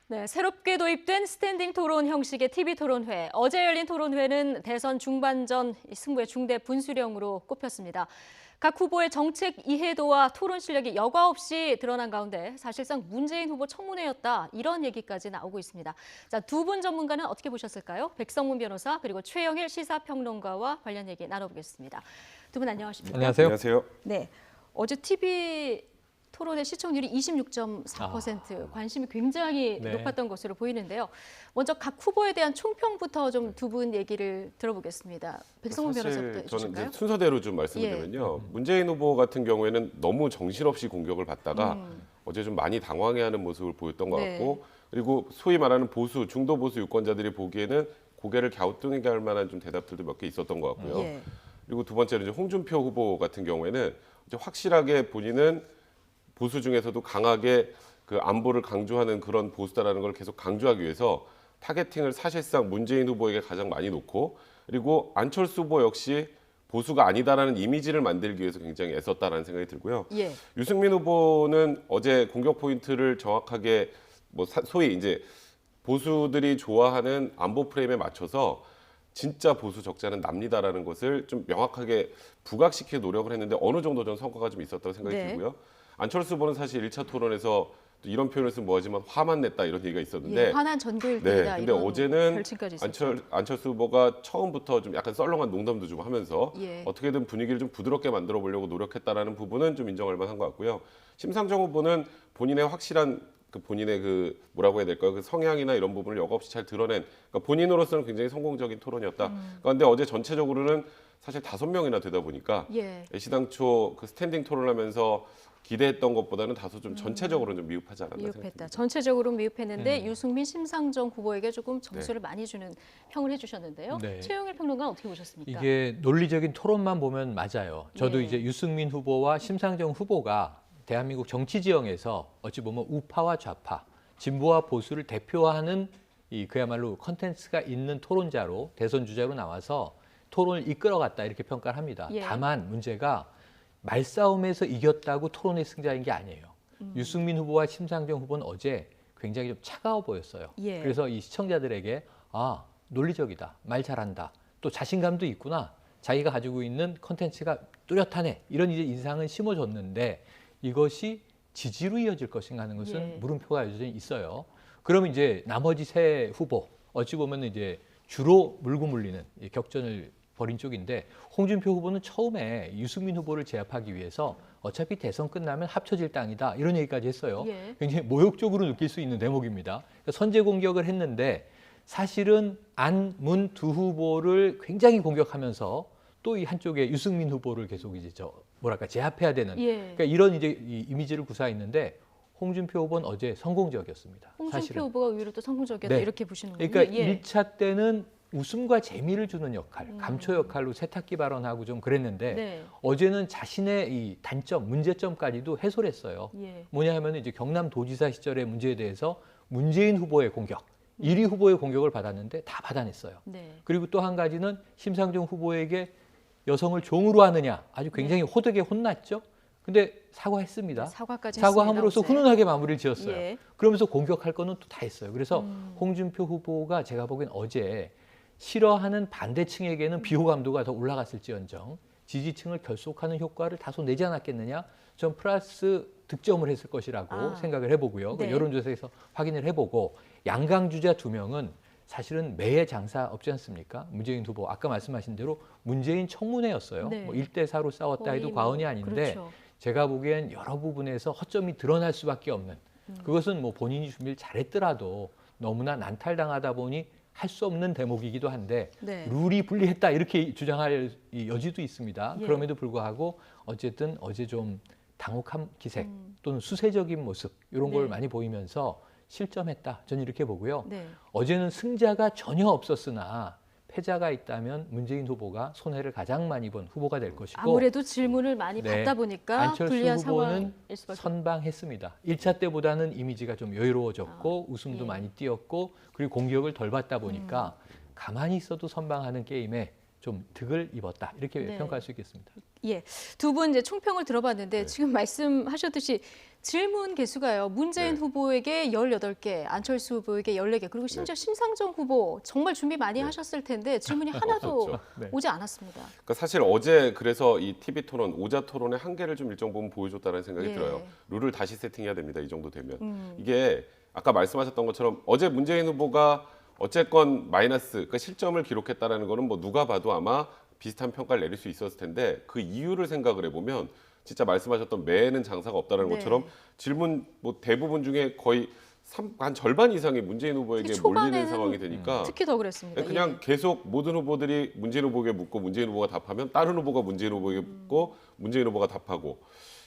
네, 새롭게 도입된 스탠딩 토론 형식의 TV 토론회. 어제 열린 토론회는 대선 중반전 승부의 중대 분수령으로 꼽혔습니다. 각 후보의 정책 이해도와 토론 실력이 여과 없이 드러난 가운데 사실상 문재인 후보 청문회였다. 이런 얘기까지 나오고 있습니다. 자, 두 분 전문가는 어떻게 보셨을까요? 백성문 변호사 그리고 최영일 시사평론가와 관련 얘기 나눠보겠습니다. 두 분 안녕하십니까? 안녕하세요. 안녕하세요. 네, 어제 TV 토론의 시청률이 26.4%, 관심이 굉장히 네. 높았던 것으로 보이는데요. 먼저 각 후보에 대한 총평부터 좀 두 분 얘기를 들어보겠습니다. 백성문 변호사부터 사실 저는 해주실까요? 이제 순서대로 좀 말씀드리면요. 문재인 후보 같은 경우에는 너무 정신없이 공격을 받다가 어제 좀 많이 당황해하는 모습을 보였던 것 네. 같고, 그리고 소위 말하는 보수, 중도 보수 유권자들이 보기에는 고개를 갸우뚱하게 할 만한 좀 대답들도 몇 개 있었던 것 같고요. 예. 그리고 두 번째로 이제 홍준표 후보 같은 경우에는 이제 확실하게 본인은 보수 중에서도 강하게 그 안보를 강조하는 그런 보수다라는 걸 계속 강조하기 위해서 타겟팅을 사실상 문재인 후보에게 가장 많이 놓고, 그리고 안철수 후보 역시 보수가 아니다라는 이미지를 만들기 위해서 굉장히 애썼다라는 생각이 들고요. 예. 유승민 후보는 어제 공격 포인트를 정확하게 뭐 소위 이제 보수들이 좋아하는 안보 프레임에 맞춰서 진짜 보수 적자는 납니다라는 것을 좀 명확하게 부각시키려 노력을 했는데 어느 정도 전 성과가 좀 있었다고 생각이 네. 들고요. 안철수 후보는 사실 1차 토론에서 또 이런 표현을 쓰면 뭐하지만 화만 냈다 이런 얘기가 있었는데, 예, 화난 전교일 네, 때다. 근데 이런 어제는 별칭까지 있었죠. 안철수 후보가 처음부터 좀 약간 썰렁한 농담도 좀 하면서 예. 어떻게든 분위기를 좀 부드럽게 만들어 보려고 노력했다라는 부분은 좀 인정할 만한 것 같고요. 심상정 후보는 본인의 확실한 본인의 그 뭐라고 해야 될까요? 그 성향이나 이런 부분을 여과 없이 잘 드러낸, 그러니까 본인으로서는 굉장히 성공적인 토론이었다. 그런데 어제 전체적으로는 사실 5명이나 되다 보니까 예. 시당초 그 스탠딩 토론하면서 기대했던 것보다는 다소 좀 전체적으로는 좀 미흡하지 않았나 미흡했다. 생각합니다. 전체적으로 미흡했는데 유승민, 심상정 후보에게 조금 점수를 네. 많이 주는 평을 해주셨는데요. 네. 최영일 평론가는 어떻게 보셨습니까? 이게 논리적인 토론만 보면 맞아요. 저도 예. 이제 유승민 후보와 심상정 후보가 대한민국 정치 지형에서 어찌 보면 우파와 좌파, 진보와 보수를 대표하는 이 그야말로 컨텐츠가 있는 토론자로 대선 주자로 나와서 토론을 이끌어갔다 이렇게 평가를 합니다. 예. 다만 문제가 말싸움에서 이겼다고 토론의 승자인 게 아니에요. 유승민 후보와 심상정 후보는 어제 굉장히 좀 차가워 보였어요. 예. 그래서 이 시청자들에게 아, 논리적이다, 말 잘한다, 또 자신감도 있구나, 자기가 가지고 있는 컨텐츠가 뚜렷하네, 이런 이제 인상은 심어줬는데 이것이 지지로 이어질 것인가 하는 것은 예. 물음표가 여전히 있어요. 그러면 이제 나머지 세 후보 어찌 보면 이제 주로 물고 물리는 이 격전을 벌인 쪽인데, 홍준표 후보는 처음에 유승민 후보를 제압하기 위해서 어차피 대선 끝나면 합쳐질 땅이다 이런 얘기까지 했어요. 예. 굉장히 모욕적으로 느낄 수 있는 대목입니다. 그러니까 선제 공격을 했는데 사실은 안, 문 두 후보를 굉장히 공격하면서 또 이 한쪽에 유승민 후보를 계속 이제 제압해야 되는, 예. 그러니까 이런 이제 이 이미지를 구사했는데 홍준표 후보는 어제 성공적이었습니다. 홍준표 사실은. 후보가 오히려 또 성공적이었다 네. 이렇게 보시는군요. 그러니까 예. 1차 때는 웃음과 재미를 주는 역할, 감초 역할로 세탁기 발언하고 좀 그랬는데 네. 어제는 자신의 이 단점, 문제점까지도 해소를 했어요. 예. 뭐냐 하면 이제 경남도지사 시절의 문제에 대해서 문재인 후보의 공격, 1위 후보의 공격을 받았는데 다 받아냈어요. 네. 그리고 또 한 가지는 심상정 후보에게 여성을 종으로 하느냐 아주 굉장히 호되게 혼났죠. 근데 사과했습니다. 사과까지 사과함으로써 했습니다, 어제. 훈훈하게 마무리를 지었어요. 예. 그러면서 공격할 거는 또 다 했어요. 그래서 홍준표 후보가 제가 보기엔 어제 싫어하는 반대층에게는 비호감도가 더 올라갔을지언정 지지층을 결속하는 효과를 다소 내지 않았겠느냐, 전 플러스 득점을 했을 것이라고 생각을 해보고요. 네. 여론조사에서 확인을 해보고 양강 주자 2명은 사실은 매의 장사 없지 않습니까? 문재인 후보 아까 말씀하신 대로 문재인 청문회였어요. 네. 뭐 1대4로 싸웠다 해도 거의 과언이 아닌데 그렇죠. 제가 보기엔 여러 부분에서 허점이 드러날 수밖에 없는, 그것은 뭐 본인이 준비를 잘했더라도 너무나 난탈당하다 보니 할 수 없는 대목이기도 한데 네. 룰이 불리했다 이렇게 주장할 이 여지도 있습니다. 예. 그럼에도 불구하고 어쨌든 어제 좀 당혹한 기색 또는 수세적인 모습 이런 걸 네. 많이 보이면서 실점했다, 저는 이렇게 보고요. 네. 어제는 승자가 전혀 없었으나 패자가 있다면 문재인 후보가 손해를 가장 많이 본 후보가 될 것이고, 아무래도 질문을 많이 네. 받다 보니까 안철수 불리한 후보는 상황일 수밖에. 선방했습니다. 1차 때보다는 이미지가 좀 여유로워졌고 웃음도 예. 많이 띄었고 그리고 공격을 덜 받다 보니까 가만히 있어도 선방하는 게임에 좀 득을 입었다 이렇게 네. 평가할 수 있겠습니다. 예, 두 분 이제 총평을 들어봤는데 네. 지금 말씀하셨듯이 질문 개수가요. 문재인 네. 후보에게 18개, 안철수 후보에게 14개, 그리고 심지어 심상정 후보 정말 준비 많이 네. 하셨을 텐데 질문이 하나도 없었죠. 네. 오지 않았습니다. 그러니까 사실 어제 그래서 이 TV 토론, 오자 토론의 한계를 좀 일정 부분 보여줬다는 생각이 예. 들어요. 룰을 다시 세팅해야 됩니다. 이 정도 되면. 음. 이게 아까 말씀하셨던 것처럼 어제 문재인 후보가 어쨌건 마이너스, 그러니까 실점을 기록했다라는 거는 뭐 누가 봐도 아마 비슷한 평가를 내릴 수 있었을 텐데 그 이유를 생각을 해보면 진짜 말씀하셨던 매는 장사가 없다는 네. 것처럼 질문 뭐 대부분 중에 거의 한 절반 이상이 문재인 후보에게 특히 몰리는 초반에는 상황이 되니까 특히 더 그랬습니다. 그냥 예. 계속 모든 후보들이 문재인 후보에게 묻고 문재인 후보가 답하면 다른 후보가 문재인 후보에게 묻고 문재인 후보가 답하고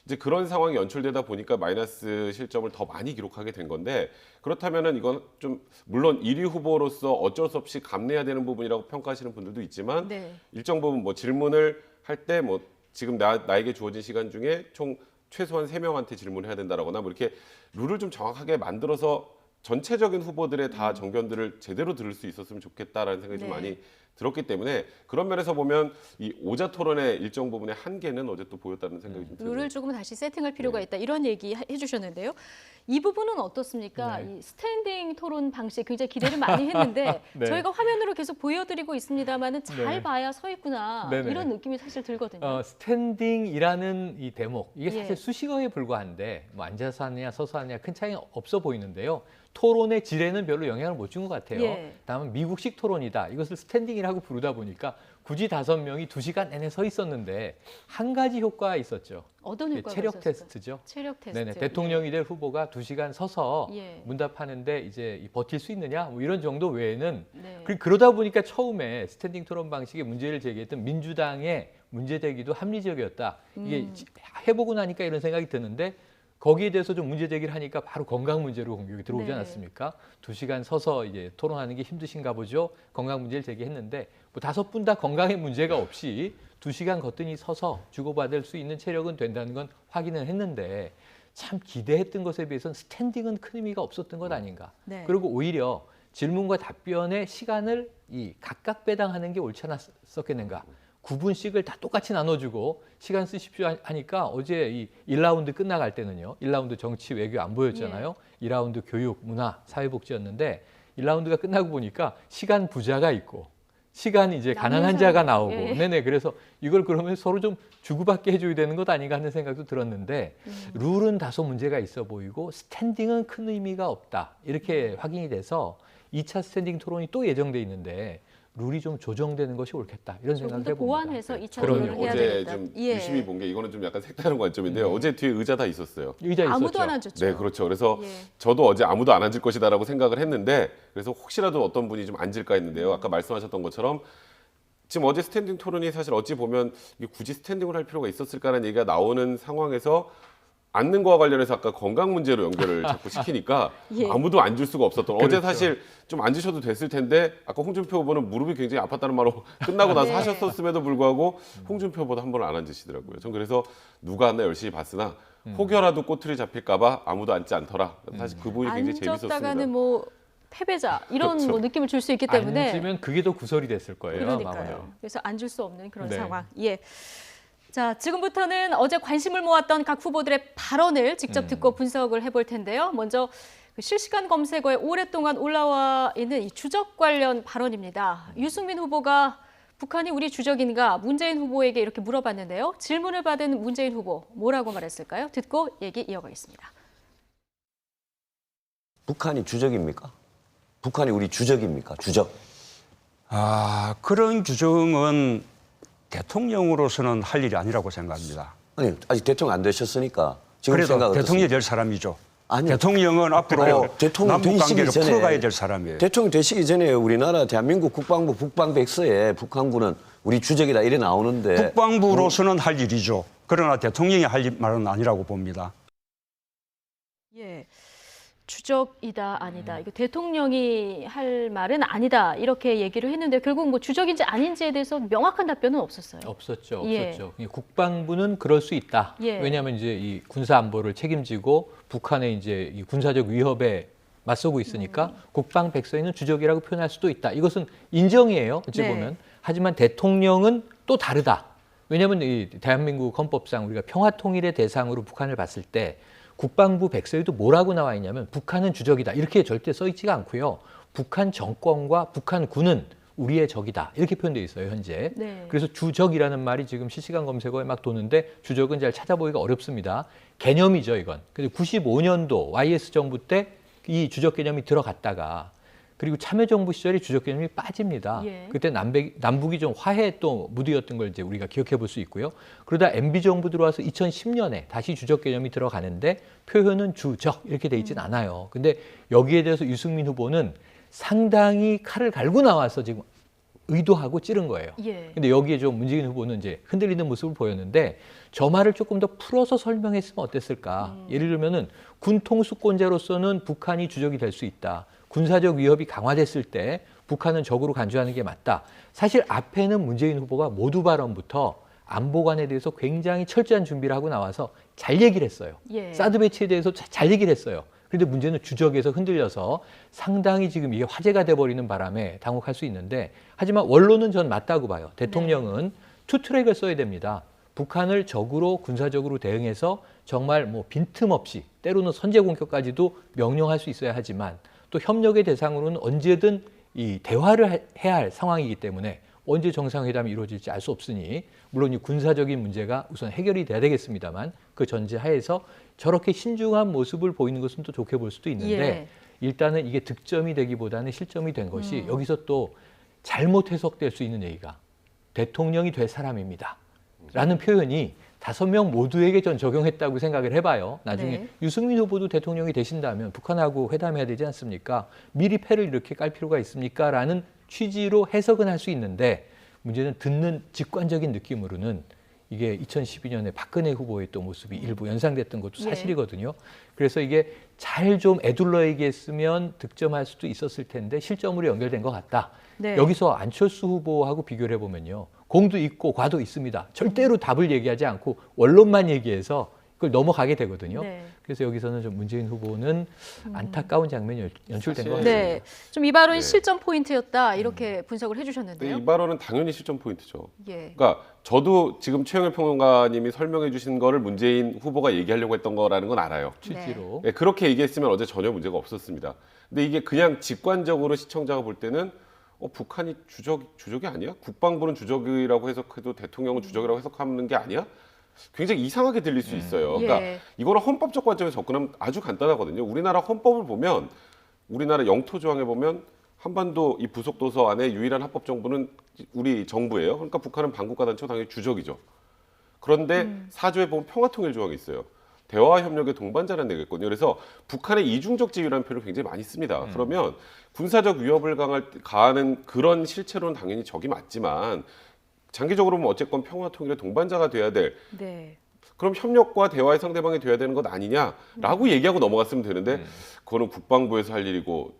이제 그런 상황이 연출되다 보니까 마이너스 실점을 더 많이 기록하게 된 건데 그렇다면은 이건 좀 물론 1위 후보로서 어쩔 수 없이 감내해야 되는 부분이라고 평가하시는 분들도 있지만 네. 일정 부분 뭐 질문을 할 때 뭐 지금 나에게 주어진 시간 중에 총 최소한 3명한테 질문을 해야 된다라거나 뭐 이렇게 룰을 좀 정확하게 만들어서 전체적인 후보들의 다 정견들을 제대로 들을 수 있었으면 좋겠다라는 생각이 좀 네. 많이 들었기 때문에 그런 면에서 보면 이 오자 토론의 일정 부분의 한계는 어제 또 보였다는 생각이 좀 들어요. 룰을 조금 다시 세팅할 필요가 네. 있다 이런 얘기 해주셨는데요. 이 부분은 어떻습니까? 네. 이 스탠딩 토론 방식 굉장히 기대를 많이 했는데 네. 저희가 화면으로 계속 보여드리고 있습니다만은 잘 네. 봐야 서 있구나 네네. 이런 느낌이 사실 들거든요. 스탠딩이라는 이 대목 이게 사실 예. 수식어에 불과한데 뭐 앉아서 하느냐 서서 하느냐 큰 차이는 없어 보이는데요. 토론의 질에는 별로 영향을 못 준 것 같아요. 예. 다만 미국식 토론이다. 이것을 스탠딩이라고 부르다 보니까 굳이 5명이 2시간 내내 서 있었는데 한 가지 효과가 있었죠. 어떤 효과가 체력 있었을까요? 테스트죠. 체력 테스트. 네네, 대통령이 될 후보가 2시간 서서 예. 문답하는데 이제 버틸 수 있느냐 뭐 이런 정도 외에는 네. 그러다 보니까 처음에 스탠딩 토론 방식의 문제를 제기했던 민주당의 문제 제기도 합리적이었다. 이게 해보고 나니까 이런 생각이 드는데 거기에 대해서 좀 문제 제기를 하니까 바로 건강 문제로 공격이 들어오지 네. 않았습니까? 2시간 서서 이제 토론하는 게 힘드신가 보죠. 건강 문제를 제기했는데 뭐 5분 다 건강에 문제가 없이 2시간 거뜬히 서서 주고받을 수 있는 체력은 된다는 건 확인을 했는데 참 기대했던 것에 비해서는 스탠딩은 큰 의미가 없었던 것 아닌가. 네. 그리고 오히려 질문과 답변의 시간을 이 각각 배당하는 게 옳지 않았었겠는가. 9분씩을 다 똑같이 나눠주고 시간 쓰십시오 하니까 어제 이 1라운드 끝나갈 때는요. 1라운드 정치, 외교, 안보였잖아요. 2라운드 교육, 문화, 사회복지였는데 1라운드가 끝나고 보니까 시간 부자가 있고 시간 이제 가난한 자가 나오고 예. 네네 그래서 이걸 그러면 서로 좀 주고받게 해줘야 되는 것 아닌가 하는 생각도 들었는데 룰은 다소 문제가 있어 보이고 스탠딩은 큰 의미가 없다 이렇게 확인이 돼서 2차 스탠딩 토론이 또 예정돼 있는데 룰이 좀 조정되는 것이 옳겠다 이런 조금 생각을 더 해봅니다. 보완해서 2차 그럼요. 토론을 해야 어제 되겠다. 좀 예. 유심히 본 게 이거는 좀 약간 색다른 관점인데요. 어제 뒤에 의자 다 있었어요. 의자 있었죠. 아무도 안 앉았죠. 네, 그렇죠. 그래서 예. 저도 어제 아무도 안 앉을 것이다라고 생각을 했는데 그래서 혹시라도 어떤 분이 좀 앉을까 했는데요. 아까 말씀하셨던 것처럼 지금 어제 스탠딩 토론이 사실 어찌 보면 이게 굳이 스탠딩을 할 필요가 있었을까라는 얘기가 나오는 상황에서 앉는 거와 관련해서 아까 건강 문제로 연결을 자꾸 시키니까 예. 아무도 앉을 수가 없었던 어제 그렇죠. 사실 좀 앉으셔도 됐을 텐데 아까 홍준표 후보는 무릎이 굉장히 아팠다는 말로 끝나고 나서 네. 하셨었음에도 불구하고 홍준표 후보도 한 번은 안 앉으시더라고요. 전 그래서 누가 앉나 열심히 봤으나 혹여라도 꼬투리 잡힐까봐 아무도 앉지 않더라. 사실 그 부분이 굉장히 재밌었습니다. 앉았다가는 뭐 패배자 이런 그렇죠. 뭐 느낌을 줄 수 있기 때문에 앉으면 그게 더 구설이 됐을 거예요. 그러니까요. 아마도. 그래서 앉을 수 없는 그런 네. 상황. 예. 자, 지금부터는 어제 관심을 모았던 각 후보들의 발언을 직접 듣고 분석을 해볼 텐데요. 먼저 그 실시간 검색어에 오랫동안 올라와 있는 이 주적 관련 발언입니다. 유승민 후보가 북한이 우리 주적인가 문재인 후보에게 이렇게 물어봤는데요. 질문을 받은 문재인 후보 뭐라고 말했을까요? 듣고 얘기 이어가겠습니다. 북한이 주적입니까? 북한이 우리 주적입니까? 주적. 그런 규정은 대통령으로서는 할 일이 아니라고 생각합니다. 아니 아직 대통령 안 되셨으니까 지금 그래도 생각 대통령이 어떻습니까? 될 사람이죠. 아니요. 대통령은 앞으로 아니요. 대통령 남북 관계를 되시기 전에 풀어가야 될 사람이에요. 대통령 되시기 전에 우리나라 대한민국 국방부 국방백서에 북한군은 우리 주적이다 이래 나오는데 국방부로서는 할 일이죠. 그러나 대통령이 할 말은 아니라고 봅니다. 예. 주적이다 아니다. 이거 대통령이 할 말은 아니다. 이렇게 얘기를 했는데 결국 뭐 주적인지 아닌지에 대해서 명확한 답변은 없었어요. 없었죠. 예. 없었죠. 국방부는 그럴 수 있다. 예. 왜냐하면 이제 이 군사 안보를 책임지고 북한의 이제 이 군사적 위협에 맞서고 있으니까 국방 백서에는 주적이라고 표현할 수도 있다. 이것은 인정이에요. 어찌 네. 보면. 하지만 대통령은 또 다르다. 왜냐하면 이 대한민국 헌법상 우리가 평화통일의 대상으로 북한을 봤을 때 국방부 백서에도 뭐라고 나와 있냐면 북한은 주적이다. 이렇게 절대 써 있지가 않고요. 북한 정권과 북한군은 우리의 적이다. 이렇게 표현되어 있어요, 현재. 네. 그래서 주적이라는 말이 지금 실시간 검색어에 막 도는데 주적은 잘 찾아보기가 어렵습니다. 개념이죠, 이건. 근데 95년도 YS 정부 때 이 주적 개념이 들어갔다가 그리고 참여정부 시절에 주적 개념이 빠집니다. 예. 그때 남북이 좀 화해 또 무드였던 걸 이제 우리가 기억해 볼 수 있고요. 그러다 MB 정부 들어와서 2010년에 다시 주적 개념이 들어가는데 표현은 주적 이렇게 돼 있진 않아요. 근데 여기에 대해서 유승민 후보는 상당히 칼을 갈고 나와서 지금 의도하고 찌른 거예요. 예. 근데 여기에 좀 문재인 후보는 이제 흔들리는 모습을 보였는데 저 말을 조금 더 풀어서 설명했으면 어땠을까? 예를 들면은 군 통수권자로서는 북한이 주적이 될 수 있다. 군사적 위협이 강화됐을 때 북한은 적으로 간주하는 게 맞다. 사실 앞에는 문재인 후보가 모두 발언부터 안보관에 대해서 굉장히 철저한 준비를 하고 나와서 잘 얘기를 했어요. 예. 사드 배치에 대해서 잘 얘기를 했어요. 그런데 문제는 주적에서 흔들려서 상당히 지금 이게 화제가 돼버리는 바람에 당혹할 수 있는데 하지만 원론은 전 맞다고 봐요. 대통령은 투트랙을 써야 됩니다. 북한을 적으로 군사적으로 대응해서 정말 뭐 빈틈없이 때로는 선제 공격까지도 명령할 수 있어야 하지만 또 협력의 대상으로는 언제든 이 대화를 해야 할 상황이기 때문에 언제 정상회담이 이루어질지 알 수 없으니 물론 이 군사적인 문제가 우선 해결이 돼야 되겠습니다만 그 전제하에서 저렇게 신중한 모습을 보이는 것은 또 좋게 볼 수도 있는데 예. 일단은 이게 득점이 되기보다는 실점이 된 것이 여기서 또 잘못 해석될 수 있는 얘기가 대통령이 될 사람입니다. 라는 표현이 5명 모두에게 전 적용했다고 생각을 해봐요. 나중에 네. 유승민 후보도 대통령이 되신다면 북한하고 회담해야 되지 않습니까? 미리 패를 이렇게 깔 필요가 있습니까? 라는 취지로 해석은 할 수 있는데 문제는 듣는 직관적인 느낌으로는 이게 2012년에 박근혜 후보의 또 모습이 일부 연상됐던 것도 예. 사실이거든요. 그래서 이게 잘 좀 애둘러 얘기했으면 득점할 수도 있었을 텐데 실점으로 연결된 것 같다. 네. 여기서 안철수 후보하고 비교를 해보면요. 공도 있고 과도 있습니다. 절대로 답을 얘기하지 않고 원론만 얘기해서 그걸 넘어가게 되거든요. 네. 그래서 여기서는 좀 문재인 후보는 안타까운 장면이 연출된 것 같습니다. 네. 좀 이 발언이 네. 실점 포인트였다 이렇게 분석을 근데 해주셨는데요. 이 발언은 당연히 실점 포인트죠. 예. 그러니까 저도 지금 최영일 평론가님이 설명해 주신 거를 문재인 후보가 얘기하려고 했던 거라는 건 알아요. 취지로. 네, 그렇게 얘기했으면 어제 전혀 문제가 없었습니다. 근데 이게 그냥 직관적으로 시청자가 볼 때는 북한이 주적이 아니야? 국방부는 주적이라고 해석해도 대통령은 주적이라고 해석하는 게 아니야? 굉장히 이상하게 들릴 수 있어요. 그러니까 예. 이거는 헌법적 관점에서 접근하면 아주 간단하거든요. 우리나라 헌법을 보면 우리나라 영토 조항에 보면 한반도 이 부속도서 안에 유일한 합법 정부는 우리 정부예요. 그러니까 북한은 반국가 단체고 당연히 주적이죠. 그런데 사조에 보면 평화통일 조항이 있어요. 대화 협력의 동반자라는 데가 있거든요. 그래서 북한의 이중적 지위라는 표현을 굉장히 많이 씁니다. 그러면 군사적 위협을 가하는 그런 실체로는 당연히 적이 맞지만 장기적으로 보면 어쨌건 평화통일의 동반자가 돼야 될 네. 그럼 협력과 대화의 상대방이 돼야 되는 것 아니냐라고 얘기하고 넘어갔으면 되는데 그거는 국방부에서 할 일이고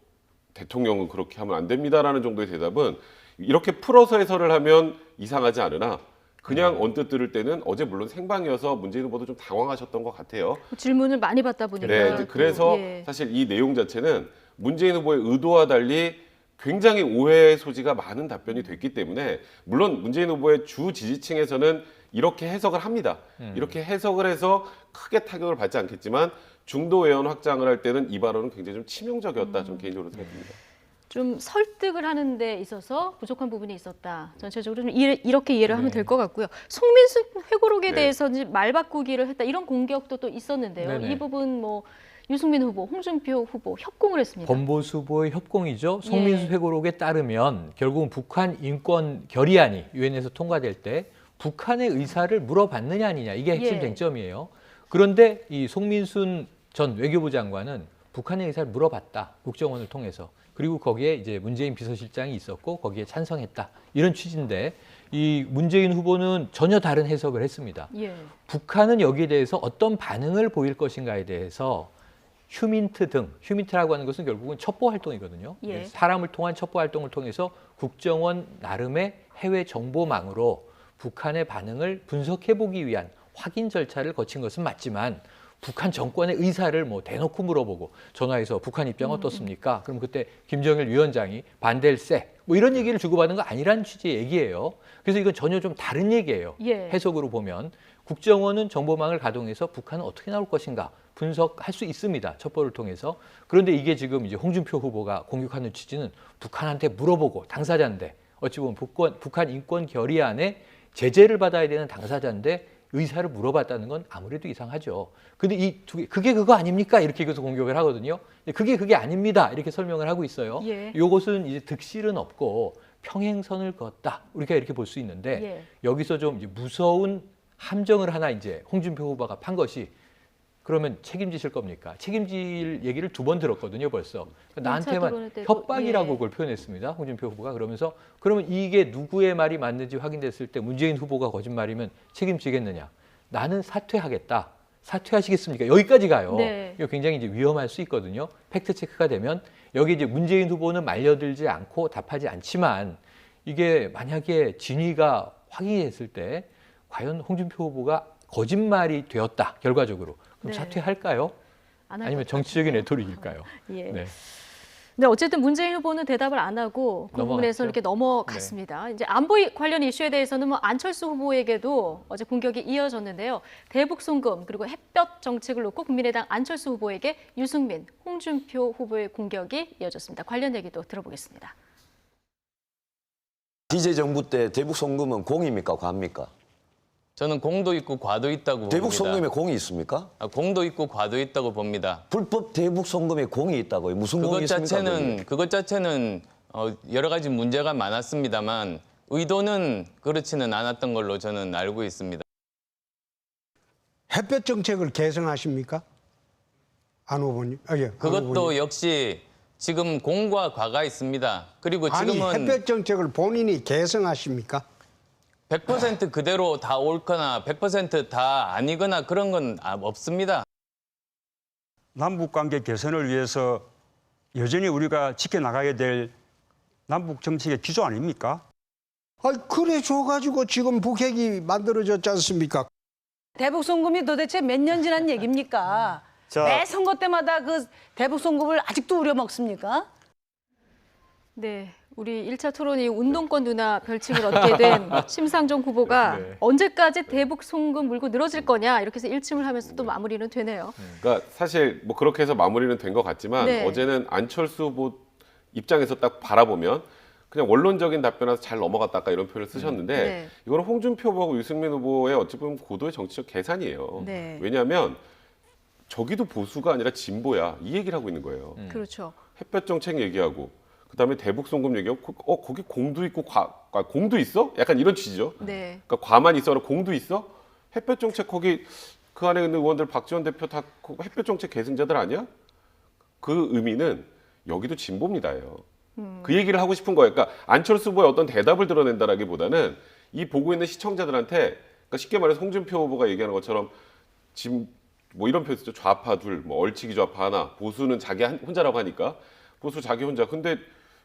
대통령은 그렇게 하면 안 됩니다라는 정도의 대답은 이렇게 풀어서 해설을 하면 이상하지 않으나 그냥 언뜻 들을 때는 어제 물론 생방이어서 문재인 후보도 좀 당황하셨던 것 같아요. 질문을 많이 받다 보니까. 그래, 또, 그래서 예. 사실 이 내용 자체는 문재인 후보의 의도와 달리 굉장히 오해의 소지가 많은 답변이 됐기 때문에 물론 문재인 후보의 주 지지층에서는 이렇게 해석을 합니다. 이렇게 해석을 해서 크게 타격을 받지 않겠지만 중도 외연 확장을 할 때는 이 발언은 굉장히 좀 치명적이었다. 좀 개인적으로 생각합니다. 좀 설득을 하는 데 있어서 부족한 부분이 있었다. 전체적으로 좀 이렇게 이해를 하면 될 것 같고요. 송민수 회고록에 네. 대해서는 말 바꾸기를 했다. 이런 공격도 또 있었는데요. 네네. 이 부분 뭐 유승민 후보, 홍준표 후보 협공을 했습니다. 권보수 후보의 협공이죠. 송민수 예. 회고록에 따르면 결국은 북한 인권 결의안이 유엔에서 통과될 때 북한의 의사를 물어봤느냐 아니냐 이게 핵심 예. 쟁점이에요. 그런데 이 송민순 전 외교부 장관은 북한의 의사를 물어봤다. 국정원을 통해서. 그리고 거기에 이제 문재인 비서실장이 있었고 거기에 찬성했다. 이런 취지인데 이 문재인 후보는 전혀 다른 해석을 했습니다. 예. 북한은 여기에 대해서 어떤 반응을 보일 것인가에 대해서 휴민트 등, 휴민트라고 하는 것은 결국은 첩보 활동이거든요. 예. 사람을 통한 첩보 활동을 통해서 국정원 나름의 해외 정보망으로 북한의 반응을 분석해보기 위한 확인 절차를 거친 것은 맞지만 북한 정권의 의사를 뭐 대놓고 물어보고 전화해서 북한 입장 어떻습니까? 그럼 그때 김정일 위원장이 반댈세 뭐 이런 얘기를 주고받은 거 아니라는 취지의 얘기예요. 그래서 이건 전혀 좀 다른 얘기예요. 예. 해석으로 보면 국정원은 정보망을 가동해서 북한은 어떻게 나올 것인가 분석할 수 있습니다. 첩보를 통해서. 그런데 이게 지금 이제 홍준표 후보가 공격하는 취지는 북한한테 물어보고 당사자인데 어찌 보면 북한 인권 결의안에 제재를 받아야 되는 당사자인데 의사를 물어봤다는 건 아무래도 이상하죠. 근데 이 두 개, 그게 그거 아닙니까? 이렇게 여기서 공격을 하거든요. 그게 아닙니다. 이렇게 설명을 하고 있어요. 예. 이것은 이제 득실은 없고 평행선을 걷다. 우리가 이렇게 볼 수 있는데 예. 여기서 좀 이제 무서운 함정을 하나 이제 홍준표 후보가 판 것이 그러면 책임지실 겁니까? 책임질 얘기를 2번 들었거든요, 벌써. 나한테만 토론회 때도, 협박이라고 예. 그걸 표현했습니다, 홍준표 후보가. 그러면서 그러면 이게 누구의 말이 맞는지 확인됐을 때 문재인 후보가 거짓말이면 책임지겠느냐? 나는 사퇴하겠다. 사퇴하시겠습니까? 여기까지 가요. 네. 이거 굉장히 이제 위험할 수 있거든요. 팩트 체크가 되면 여기 이제 문재인 후보는 말려들지 않고 답하지 않지만 이게 만약에 진위가 확인이 됐을 때 과연 홍준표 후보가 거짓말이 되었다, 결과적으로. 그럼 네. 사퇴할까요? 안할 아니면 것 정치적인 같은데요. 레토릭일까요? 예. 네. 네, 어쨌든 문재인 후보는 대답을 안 하고 그 부분에서 넘어갔죠? 이렇게 넘어갔습니다. 이제 안보 관련 이슈에 대해서는 뭐 안철수 후보에게도 어제 공격이 이어졌는데요. 대북 송금 그리고 햇볕 정책을 놓고 국민의당 안철수 후보에게 유승민, 홍준표 후보의 공격이 이어졌습니다. 관련 얘기도 들어보겠습니다. DJ 정부 때 대북 송금은 공입니까 과입니까? 저는 공도 있고 과도 있다고 대북 봅니다. 송금에 공이 있습니까? 공도 있고 과도 있다고 봅니다. 불법 대북 송금에 공이 있다고요? 무슨 공이 있습니까? 그것 자체는 여러 가지 문제가 많았습니다만 의도는 그렇지는 않았던 걸로 저는 알고 있습니다. 햇볕 정책을 개선하십니까? 안 후보님. 예, 안 그것도 후보님. 역시 지금 공과 과가 있습니다. 그리고 아니 지금은 햇볕 정책을 본인이 개선하십니까? 100% 그대로 다 옳거나 100% 다 아니거나 그런 건 없습니다. 남북관계 개선을 위해서 여전히 우리가 지켜나가야 될 남북 정책의 기조 아닙니까? 아 그래 줘가지고 지금 북핵이 만들어졌지 않습니까? 대북 송금이 도대체 몇 년 지난 얘기입니까? 매 선거 때마다 그 대북 송금을 아직도 우려먹습니까? 네, 우리 1차 토론이 운동권 누나 별칭을 얻게 된 심상정 후보가 네. 언제까지 대북 송금 물고 늘어질 거냐 이렇게 해서 일침을 하면서 또 마무리는 되네요. 그러니까 사실 뭐 그렇게 해서 마무리는 된 것 같지만 네. 어제는 안철수 후보 입장에서 딱 바라보면 그냥 원론적인 답변에서 잘 넘어갔다 아까 이런 표현을 쓰셨는데 네. 이거는 홍준표 후보하고 유승민 후보의 어찌 보면 고도의 정치적 계산이에요. 네. 왜냐하면 저기도 보수가 아니라 진보야 이 얘기를 하고 있는 거예요. 그렇죠. 햇볕 정책 얘기하고 그다음에 대북 송금 얘기하고 거기 공도 있고 공도 있어? 약간 이런 취지죠. 네. 그러니까 과만 있어 공도 있어? 햇볕 정책 거기 그 안에 있는 의원들 박지원 대표 다 햇볕 정책 계승자들 아니야? 그 의미는 여기도 진보입니다예요. 그 얘기를 하고 싶은 거예요. 그러니까 안철수 후보의 어떤 대답을 드러낸다라기보다는 이 보고 있는 시청자들한테 그러니까 쉽게 말해서 홍준표 후보가 얘기하는 것처럼 지금 뭐 이런 표현 쓰죠. 좌파 둘, 뭐 얼치기 좌파 하나, 보수는 자기 혼자라고 하니까 보수 자기 혼자. 근데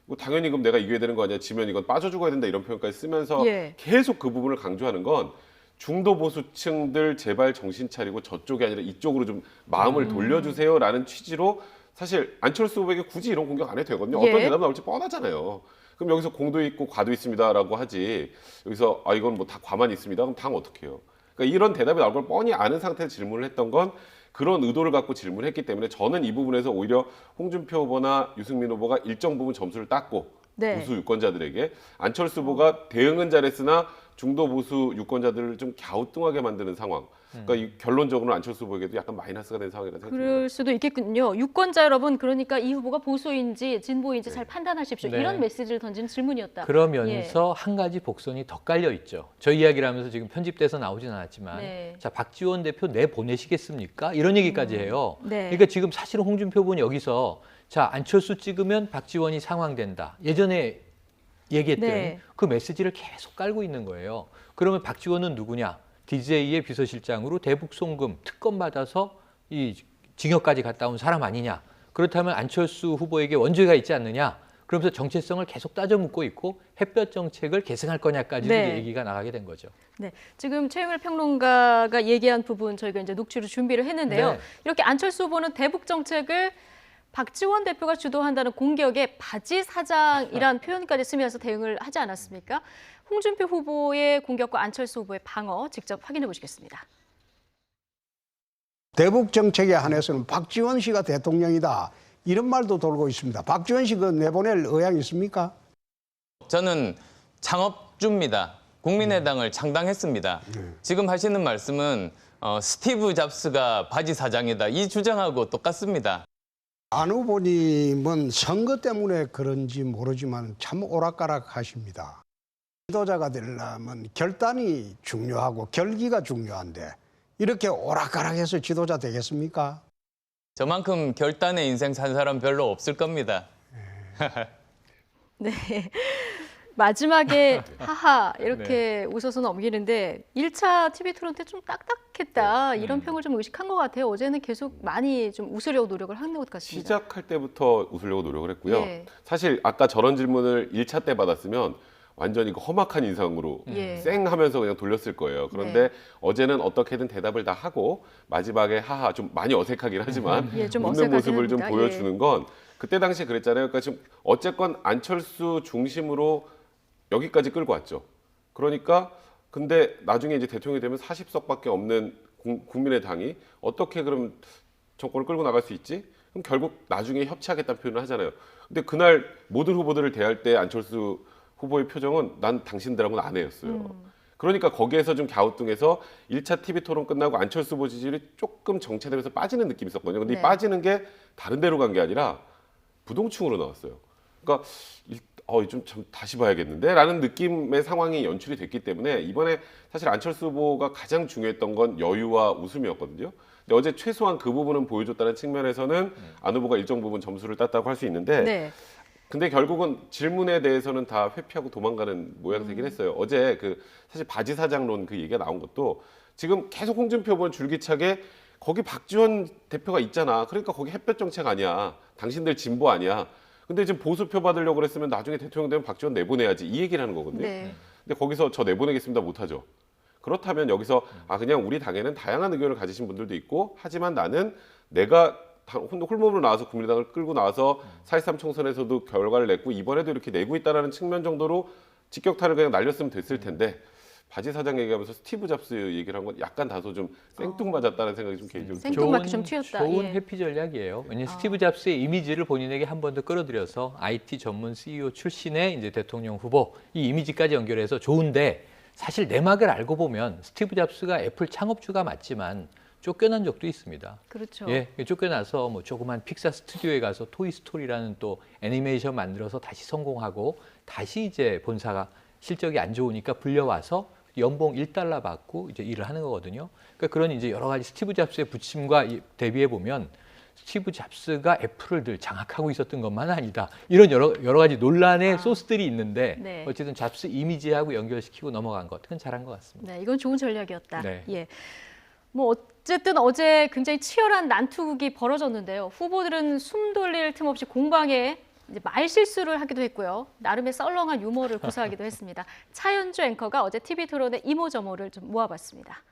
뭐 당연히 그럼 내가 이겨야 되는 거 아니야? 지면 이건 빠져 죽어야 된다 이런 표현까지 쓰면서 예. 계속 그 부분을 강조하는 건 중도 보수층들 제발 정신 차리고 저쪽이 아니라 이쪽으로 좀 마음을 돌려주세요라는 취지로 사실 안철수 후보에게 굳이 이런 공격 안 해도 되거든요. 예. 어떤 대답 나올지 뻔하잖아요. 그럼 여기서 공도 있고 과도 있습니다라고 하지 여기서 이건 뭐 다 과만 있습니다. 그럼 당 어떻게 해요? 그러니까 이런 대답이 나올 걸 뻔히 아는 상태에서 질문을 했던 건 그런 의도를 갖고 질문을 했기 때문에 저는 이 부분에서 오히려 홍준표 후보나 유승민 후보가 일정 부분 점수를 땄고 네. 보수 유권자들에게 안철수 후보가 대응은 잘했으나 중도 보수 유권자들을 좀 갸우뚱하게 만드는 상황. 그러니까 이 결론적으로는 안철수 후보에게도 약간 마이너스가 된 상황이라는 생각이 듭니다. 그럴 수도 있겠군요. 유권자 여러분, 그러니까 이 후보가 보수인지 진보인지 잘 판단하십시오. 네. 이런 메시지를 던진 질문이었다. 그러면서 한 가지 복선이 더 깔려 있죠. 저 이야기를 하면서 지금 편집돼서 나오진 않았지만 네. 자 박지원 대표 내보내시겠습니까? 이런 얘기까지 해요. 네. 그러니까 지금 사실은 홍준표 후보는 여기서 자 안철수 찍으면 박지원이 상황된다. 예전에 얘기했던 네. 그 메시지를 계속 깔고 있는 거예요. 그러면 박지원은 누구냐? DJ의 비서실장으로 대북 송금 특검 받아서 이 징역까지 갔다 온 사람 아니냐? 그렇다면 안철수 후보에게 원죄가 있지 않느냐? 그러면서 정체성을 계속 따져 묻고 있고 햇볕 정책을 계승할 거냐까지도 네. 얘기가 나가게 된 거죠. 네, 지금 최영일 평론가가 얘기한 부분 저희가 이제 녹취로 준비를 했는데요. 네. 이렇게 안철수 후보는 대북 정책을 박지원 대표가 주도한다는 공격에 바지 사장이란 표현까지 쓰면서 대응을 하지 않았습니까? 홍준표 후보의 공격과 안철수 후보의 방어 직접 확인해 보시겠습니다. 대북 정책에 한해서는 박지원 씨가 대통령이다. 이런 말도 돌고 있습니다. 박지원 씨 그 내보낼 의향이 있습니까? 저는 창업주입니다. 국민의당을 창당했습니다. 지금 하시는 말씀은 스티브 잡스가 바지 사장이다. 이 주장하고 똑같습니다. 안 후보님은 선거 때문에 그런지 모르지만 참 오락가락하십니다. 지도자가 되려면 결단이 중요하고 결기가 중요한데 이렇게 오락가락해서 지도자 되겠습니까? 저만큼 결단의 인생 산 사람 별로 없을 겁니다. 네. 마지막에 하하 이렇게 웃어서 넘기는데 1차 TV 토론 때 좀 딱딱했다 이런 평을 좀 의식한 것 같아요. 어제는 계속 많이 좀 웃으려고 노력을 한 것 같습니다. 시작할 때부터 웃으려고 노력을 했고요. 예. 사실 아까 저런 질문을 1차 때 받았으면 완전히 그 험악한 인상으로 예. 쌩 하면서 그냥 돌렸을 거예요. 그런데 네. 어제는 어떻게든 대답을 다 하고 마지막에 하하 좀 많이 어색하긴 하지만 예, 좀 웃는 어색하긴 모습을 좀 합니다. 보여주는 건 그때 당시에 그랬잖아요. 그러니까 지금 어쨌건 안철수 중심으로 여기까지 끌고 왔죠. 그러니까 근데 나중에 이제 대통령이 되면 40석밖에 없는 국민의당이 어떻게 그럼 정권을 끌고 나갈 수 있지? 그럼 결국 나중에 협치하겠다는 표현을 하잖아요. 근데 그날 모든 후보들을 대할 때 안철수 후보의 표정은 난 당신들하고는 안 해였어요. 그러니까 거기에서 좀 갸우뚱해서 1차 TV 토론 끝나고 안철수 후보 지지율이 조금 정체되면서 빠지는 느낌이 있었거든요. 근데 네. 이 빠지는 게 다른 데로 간 게 아니라 부동층으로 나왔어요. 그러니까 좀 다시 봐야겠는데 라는 느낌의 상황이 연출이 됐기 때문에 이번에 사실 안철수 후보가 가장 중요했던 건 여유와 웃음이었거든요. 근데 어제 최소한 그 부분은 보여줬다는 측면에서는 안 후보가 일정 부분 점수를 땄다고 할 수 있는데 네. 근데 결국은 질문에 대해서는 다 회피하고 도망가는 모양새긴 했어요. 어제 그 사실 바지 사장론 그 얘기가 나온 것도 지금 계속 홍준표 후보는 줄기차게 거기 박지원 대표가 있잖아. 그러니까 거기 햇볕 정책 아니야. 당신들 진보 아니야. 근데 지금 보수표 받으려고 그랬으면 나중에 대통령 되면 박지원 내보내야지 이 얘기를 하는 거거든요. 네. 근데 거기서 저 내보내겠습니다 못하죠. 그렇다면 여기서 그냥 우리 당에는 다양한 의견을 가지신 분들도 있고 하지만 나는 내가 홀몸으로 나와서 국민의당을 끌고 나와서 4.13 총선에서도 결과를 냈고 이번에도 이렇게 내고 있다는 측면 정도로 직격탄을 그냥 날렸으면 됐을 텐데 바지 사장 얘기하면서 스티브 잡스 얘기를 한 건 약간 다소 좀 생뚱맞았다는 생각이 좀 개인적으로 생뚱맞게 좀 튀었다. 좋은 예. 회피 전략이에요. 왜냐하면 스티브 잡스의 이미지를 본인에게 한 번 더 끌어들여서 IT 전문 CEO 출신의 이제 대통령 후보 이 이미지까지 연결해서 좋은데 사실 내막을 알고 보면 스티브 잡스가 애플 창업주가 맞지만 쫓겨난 적도 있습니다. 그렇죠. 예, 쫓겨나서 뭐 조그만 픽사 스튜디오에 가서 토이스토리라는 또 애니메이션 만들어서 다시 성공하고 다시 이제 본사가 실적이 안 좋으니까 불려와서 연봉 $1 받고 이제 일을 하는 거거든요. 그러니까 그런 이제 여러 가지 스티브 잡스의 부침과 대비해 보면 스티브 잡스가 애플을 늘 장악하고 있었던 것만 아니다. 이런 여러 가지 논란의 소스들이 있는데 네. 어쨌든 잡스 이미지하고 연결시키고 넘어간 것, 그건 잘한 것 같습니다. 네, 이건 좋은 전략이었다. 네. 예. 뭐 어쨌든 어제 굉장히 치열한 난투극이 벌어졌는데요. 후보들은 숨 돌릴 틈 없이 공방에 이제 말 실수를 하기도 했고요. 나름의 썰렁한 유머를 구사하기도 했습니다. 차현주 앵커가 어제 TV 토론의 이모저모를 좀 모아봤습니다.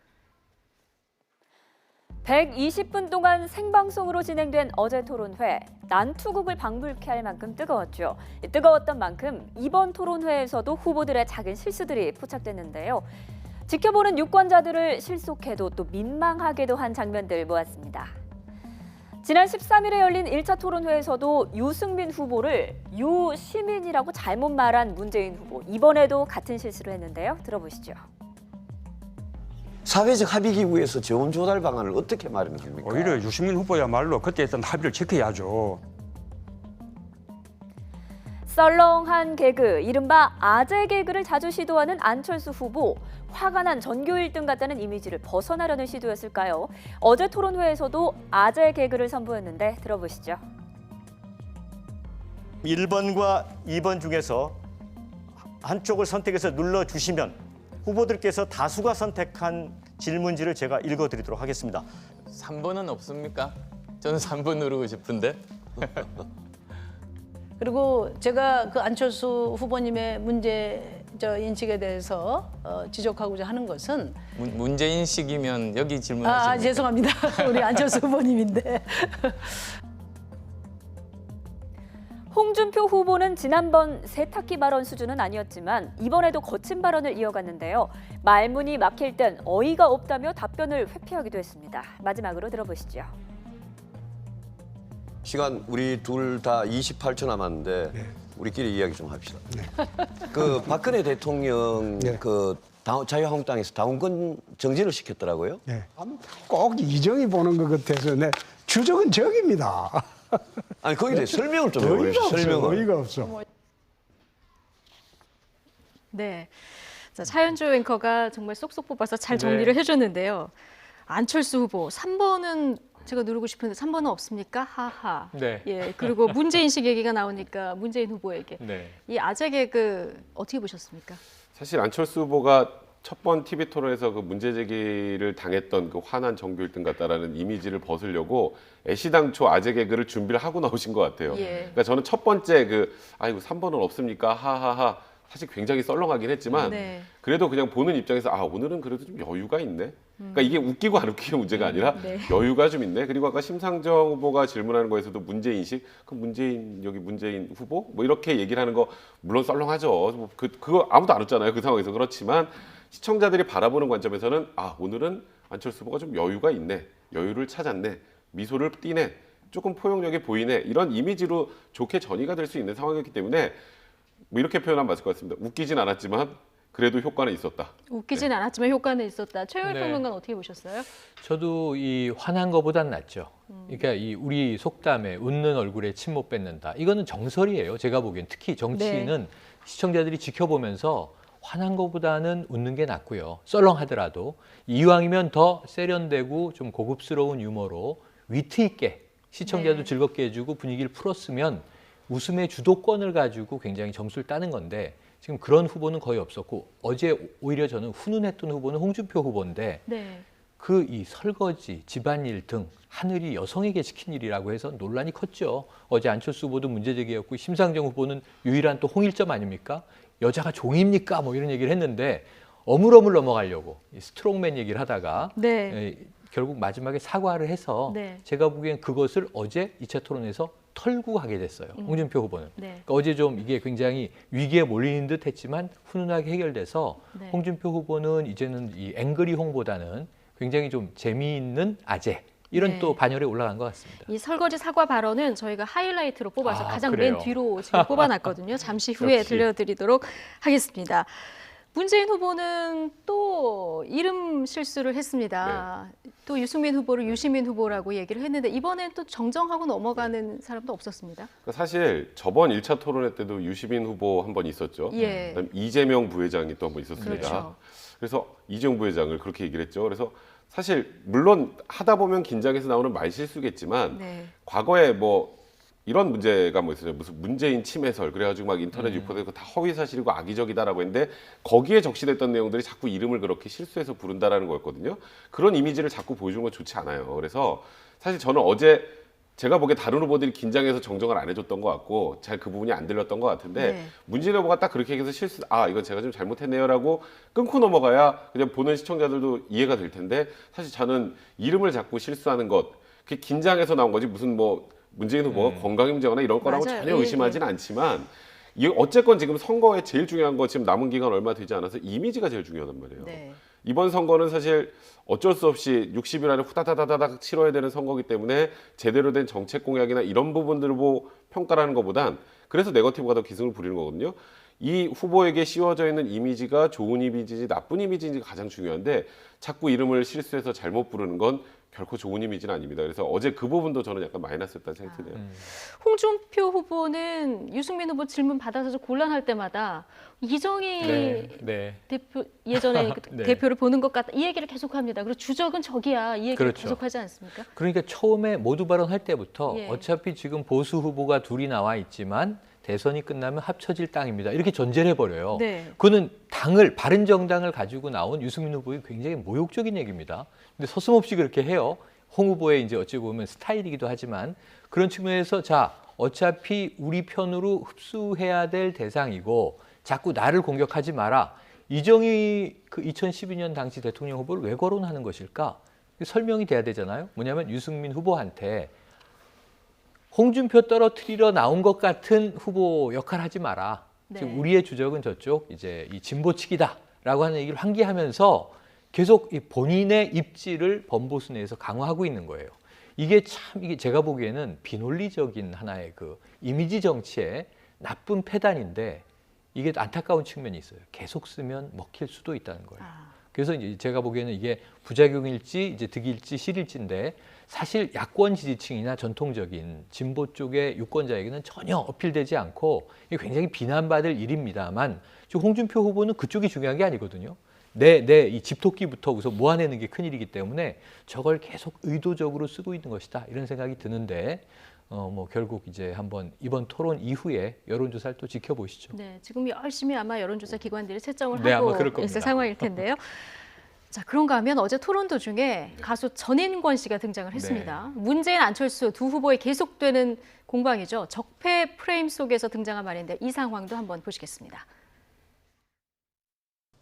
120분 동안 생방송으로 진행된 어제 토론회, 난투극을 방불케 할 만큼 뜨거웠죠. 뜨거웠던 만큼 이번 토론회에서도 후보들의 작은 실수들이 포착됐는데요. 지켜보는 유권자들을 실속해도 또 민망하게도 한 장면들 모았습니다. 지난 13일에 열린 1차 토론회에서도 유승민 후보를 유시민이라고 잘못 말한 문재인 후보. 이번에도 같은 실수를 했는데요. 들어보시죠. 사회적 합의 기구에서 재원 조달 방안을 어떻게 마련합니까? 오히려 유승민 후보야말로 그때 했던 합의를 지켜야죠. 썰렁한 개그, 이른바 아재 개그를 자주 시도하는 안철수 후보. 화가 난 전교 1등 같다는 이미지를 벗어나려는 시도였을까요? 어제 토론회에서도 아재 개그를 선보였는데 들어보시죠. 1번과 2번 중에서 한쪽을 선택해서 눌러주시면 후보들께서 다수가 선택한 질문지를 제가 읽어드리도록 하겠습니다. 3번은 없습니까? 저는 3번 누르고 싶은데. 그리고 제가 그 안철수 후보님의 문제 인식에 대해서 지적하고자 하는 것은 문제인식이면 여기 질문하시는 거죠? 죄송합니다. 우리 안철수 후보님인데. 홍준표 후보는 지난번 세탁기 발언 수준은 아니었지만 이번에도 거친 발언을 이어갔는데요. 말문이 막힐 땐 어이가 없다며 답변을 회피하기도 했습니다. 마지막으로 들어보시죠. 시간 우리 둘 다 28초 남았는데 우리끼리 이야기 좀 합시다. 그 박근혜 대통령 그 자유한국당에서 당원권 정지를 시켰더라고요. 꼭 이정이 보는 것 같아서 주적은 적입니다. 아니 거기에 대해 설명을 좀 해보세요. 설명을. 어이가 없어. 네. 자, 차현주 앵커가 정말 쏙쏙 뽑아서 잘 정리를 해줬는데요. 안철수 후보 3번은 제가 누르고 싶은데 3번은 없습니까? 하하. 네. 예. 그리고 문재인식 얘기가 나오니까 문재인 후보에게 네. 이 아재 개그 어떻게 보셨습니까? 사실 안철수 후보가 첫 번 TV 토론에서 그 문제 제기를 당했던 그 화난 정교 1등 같다라는 이미지를 벗으려고 애시당초 아재 개그를 준비를 하고 나오신 것 같아요. 예. 그러니까 저는 첫 번째 아이고 3번은 없습니까? 하하하. 사실 굉장히 썰렁하긴 했지만 네. 그래도 그냥 보는 입장에서 오늘은 그래도 좀 여유가 있네. 그러니까 이게 웃기고 안 웃기가 문제가 아니라 네. 여유가 좀 있네. 그리고 아까 심상정 후보가 질문하는 거에서도 문제인식, 그 문재인 후보 뭐 이렇게 얘기를 하는 거 물론 썰렁하죠. 그거 아무도 안 웃잖아요. 그 상황에서. 그렇지만 시청자들이 바라보는 관점에서는 오늘은 안철수 후보가 좀 여유가 있네. 여유를 찾았네. 미소를 띠네. 조금 포용력이 보이네. 이런 이미지로 좋게 전이가 될 수 있는 상황이었기 때문에 뭐 이렇게 표현하면 맞을 것 같습니다. 웃기진 않았지만 그래도 효과는 있었다. 웃기진 않았지만 효과는 있었다. 최영일 네. 평론가는 어떻게 보셨어요? 저도 이 화난 거보단 낫죠. 그러니까 이 우리 속담에 웃는 얼굴에 침 못 뱉는다. 이거는 정설이에요. 제가 보기엔 특히 정치인은 시청자들이 지켜보면서 화난 거보다는 웃는 게 낫고요. 썰렁하더라도 이왕이면 더 세련되고 좀 고급스러운 유머로 위트 있게 시청자도 즐겁게 해주고 분위기를 풀었으면 웃음의 주도권을 가지고 굉장히 점수를 따는 건데 지금 그런 후보는 거의 없었고 어제 오히려 저는 훈훈했던 후보는 홍준표 후보인데 그 이 설거지, 집안일 등 하늘이 여성에게 시킨 일이라고 해서 논란이 컸죠. 어제 안철수 후보도 문제 제기였고 심상정 후보는 유일한 또 홍일점 아닙니까? 여자가 종입니까? 뭐 이런 얘기를 했는데 어물어물 넘어가려고 이 스트롱맨 얘기를 하다가 결국 마지막에 사과를 해서 제가 보기엔 그것을 어제 2차 토론에서 털고 가게 됐어요. 홍준표 후보는. 그러니까 어제 좀 이게 굉장히 위기에 몰리는 듯 했지만 훈훈하게 해결돼서 홍준표 후보는 이제는 이 앵그리 홍보다는 굉장히 좀 재미있는 아재 이런 또 반열에 올라간 것 같습니다. 이 설거지 사과 발언은 저희가 하이라이트로 뽑아서 가장 그래요? 맨 뒤로 지금 뽑아놨거든요. 잠시 후에 역시. 들려드리도록 하겠습니다. 문재인 후보는 또 이름 실수를 했습니다. 또 유승민 후보를 유시민 후보라고 얘기를 했는데 이번엔 또 정정하고 넘어가는 사람도 없었습니다. 그러니까 사실 저번 1차 토론회 때도 유시민 후보 한 번 있었죠. 그다음에 이재명 부회장이 또 한 번 있었습니다. 그렇죠. 그래서 이재명 부회장을 그렇게 얘기를 했죠. 그래서 사실 물론 하다 보면 긴장해서 나오는 말실수겠지만 과거에 뭐 이런 문제가 뭐 있었죠. 무슨 문재인 침해설 그래가지고 막 인터넷 유포되고 다 허위 사실이고 악의적이다라고 했는데 거기에 적시됐던 내용들이 자꾸 이름을 그렇게 실수해서 부른다라는 거였거든요. 그런 이미지를 자꾸 보여주는 건 좋지 않아요. 그래서 사실 저는 어제 제가 보기에 다른 후보들이 긴장해서 정정을 안 해줬던 것 같고 잘 그 부분이 안 들렸던 것 같은데 문재인 후보가 딱 그렇게 얘기해서 실수 이건 제가 좀 잘못했네요라고 끊고 넘어가야 그냥 보는 시청자들도 이해가 될 텐데 사실 저는 이름을 자꾸 실수하는 것 그게 긴장해서 나온 거지 무슨 뭐 문재인 후보가 건강의 문제거나 이런 거라고 전혀 의심하지는 않지만 어쨌건 지금 선거에 제일 중요한 거 지금 남은 기간 얼마 되지 않아서 이미지가 제일 중요하단 말이에요. 이번 선거는 사실 어쩔 수 없이 60일 안에 후다다다닥 치러야 되는 선거기 때문에 제대로 된 정책 공약이나 이런 부분들을 보고 평가를 하는 것보단 그래서 네거티브가 더 기승을 부리는 거거든요. 이 후보에게 씌워져 있는 이미지가 좋은 이미지인지 나쁜 이미지인지가 가장 중요한데 자꾸 이름을 실수해서 잘못 부르는 건 결코 좋은 이미지는 아닙니다. 그래서 어제 그 부분도 저는 약간 마이너스였다는 생각이 드네요. 홍준표 후보는 유승민 후보 질문 받아서 곤란할 때마다 이정희 대표 예전에 대표를 보는 것 같다 이 얘기를 계속합니다. 그리고 주적은 저기야 이 얘기를 계속하지 않습니까? 그러니까 처음에 모두 발언할 때부터 어차피 지금 보수 후보가 둘이 나와 있지만 대선이 끝나면 합쳐질 땅입니다. 이렇게 전제를 해버려요. 그는 바른정당을 가지고 나온 유승민 후보의 굉장히 모욕적인 얘기입니다. 근데 서슴없이 그렇게 해요. 홍 후보의 이제 어찌 보면 스타일이기도 하지만 그런 측면에서 어차피 우리 편으로 흡수해야 될 대상이고 자꾸 나를 공격하지 마라. 이정희 그 2012년 당시 대통령 후보를 왜 거론하는 것일까? 설명이 돼야 되잖아요. 뭐냐면 유승민 후보한테 홍준표 떨어뜨리러 나온 것 같은 후보 역할 하지 마라. 네. 지금 우리의 주적은 저쪽 이제 이 진보측이다라고 하는 얘기를 환기하면서 계속 이 본인의 입지를 범보수 내에서 강화하고 있는 거예요. 이게 제가 보기에는 비논리적인 하나의 그 이미지 정치의 나쁜 패단인데 이게 안타까운 측면이 있어요. 계속 쓰면 먹힐 수도 있다는 거예요. 그래서 이제 제가 보기에는 이게 부작용일지 이제 득일지 실일지인데 사실 야권 지지층이나 전통적인 진보 쪽의 유권자에게는 전혀 어필되지 않고 이게 굉장히 비난받을 일입니다만 지금 홍준표 후보는 그쪽이 중요한 게 아니거든요. 내 이 집토끼부터 우선 모아내는 게 큰일이기 때문에 저걸 계속 의도적으로 쓰고 있는 것이다 이런 생각이 드는데 뭐 결국 이제 한번 이번 토론 이후에 여론조사를 또 지켜보시죠. 네, 지금 열심히 아마 여론조사 기관들이 채점을 네, 아마 하고 그럴 있을 겁니다. 상황일 텐데요. 자, 그런가 하면 어제 토론 도중에 가수 전인권 씨가 등장을 했습니다. 문재인, 안철수 두 후보의 계속되는 공방이죠. 적폐 프레임 속에서 등장한 말인데 이 상황도 한번 보시겠습니다.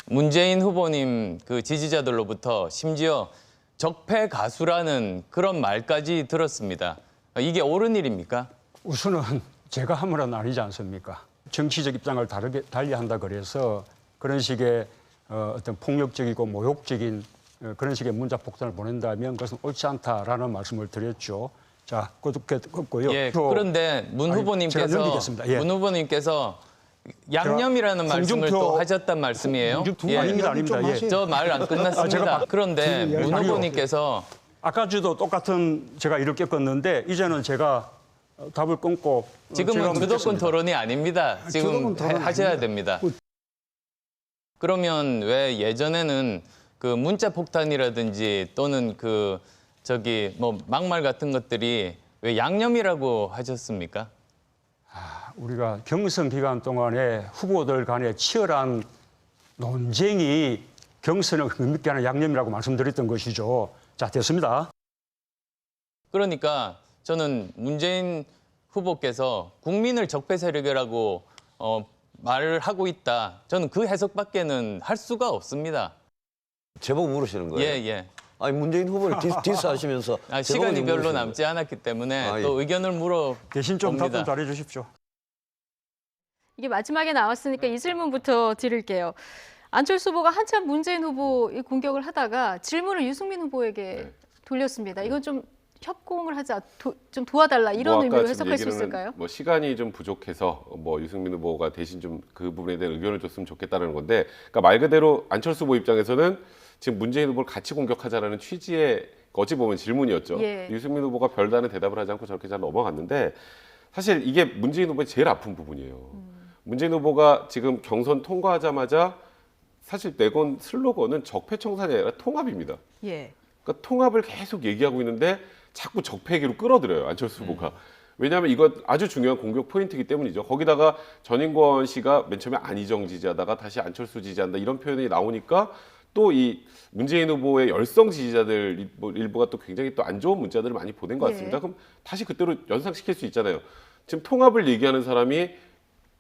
문재인 후보님 그 지지자들로부터 심지어 적폐 가수라는 그런 말까지 들었습니다. 이게 옳은 일입니까? 우선은 제가 함으로는 아니지 않습니까? 정치적 입장을 달리한다 그래서 그런 식의 어떤 폭력적이고 모욕적인 그런 식의 문자 폭탄을 보낸다면 그것은 옳지 않다라는 말씀을 드렸죠. 자, 그렇고요. 예, 그런데 문 제가 넘기겠습니다. 예. 후보님께서 양념이라는 말씀을 또 하셨단 말씀이에요. 아닙니다. 예. 저 말 안 끝났습니다. 그런데 문 후보님께서 아까도 똑같은 제가 일을 겪었는데 이제는 제가 답을 끊고 지금은 주도권 묻겠습니다. 토론이 아닙니다. 지금 하셔야 됩니다. 그러면 왜 예전에는 그 문자 폭탄이라든지 또는 그 저기 뭐 막말 같은 것들이 왜 양념이라고 하셨습니까? 우리가 경선 기간 동안에 후보들 간의 치열한 논쟁이 경선을 흥미있게 하는 양념이라고 말씀드렸던 것이죠. 자, 됐습니다. 그러니까 저는 문재인 후보께서 국민을 적폐 세력이라고 말을 하고 있다. 저는 그 해석밖에는 할 수가 없습니다. 제보고 물으시는 거예요? 예, 예. 아니 문재인 후보를 디스하시면서 시간이 별로 남지 않았기 때문에 또 의견을 물어 대신 좀 봅니다. 답변 잘해 주십시오. 이게 마지막에 나왔으니까 이 질문부터 드릴게요. 안철수 후보가 한참 문재인 후보 공격을 하다가 질문을 유승민 후보에게 돌렸습니다. 이건 좀 협공을 하자, 좀 도와달라 이런 의미로 해석할 수 있을까요? 뭐 시간이 좀 부족해서 뭐 유승민 후보가 대신 좀 그 부분에 대한 의견을 줬으면 좋겠다는 건데, 그러니까 말 그대로 안철수 후보 입장에서는 지금 문재인 후보를 같이 공격하자라는 취지의 어찌 보면 질문이었죠. 예. 유승민 후보가 별다른 대답을 하지 않고 저렇게 잘 넘어갔는데 사실 이게 문재인 후보의 제일 아픈 부분이에요. 문재인 후보가 지금 경선 통과하자마자 사실 내건 슬로건은 적폐청산이 아니라 통합입니다. 예. 그러니까 통합을 계속 얘기하고 있는데 자꾸 적폐 얘기로 끌어들여요, 안철수 후보가. 왜냐하면 이거 아주 중요한 공격 포인트이기 때문이죠. 거기다가 전인권 씨가 맨 처음에 안희정 지지하다가 다시 안철수 지지한다 이런 표현이 나오니까 또 이 문재인 후보의 열성 지지자들 일부가 또 굉장히 또 안 좋은 문자들을 많이 보낸 것 같습니다. 예. 그럼 다시 그때로 연상시킬 수 있잖아요. 지금 통합을 얘기하는 사람이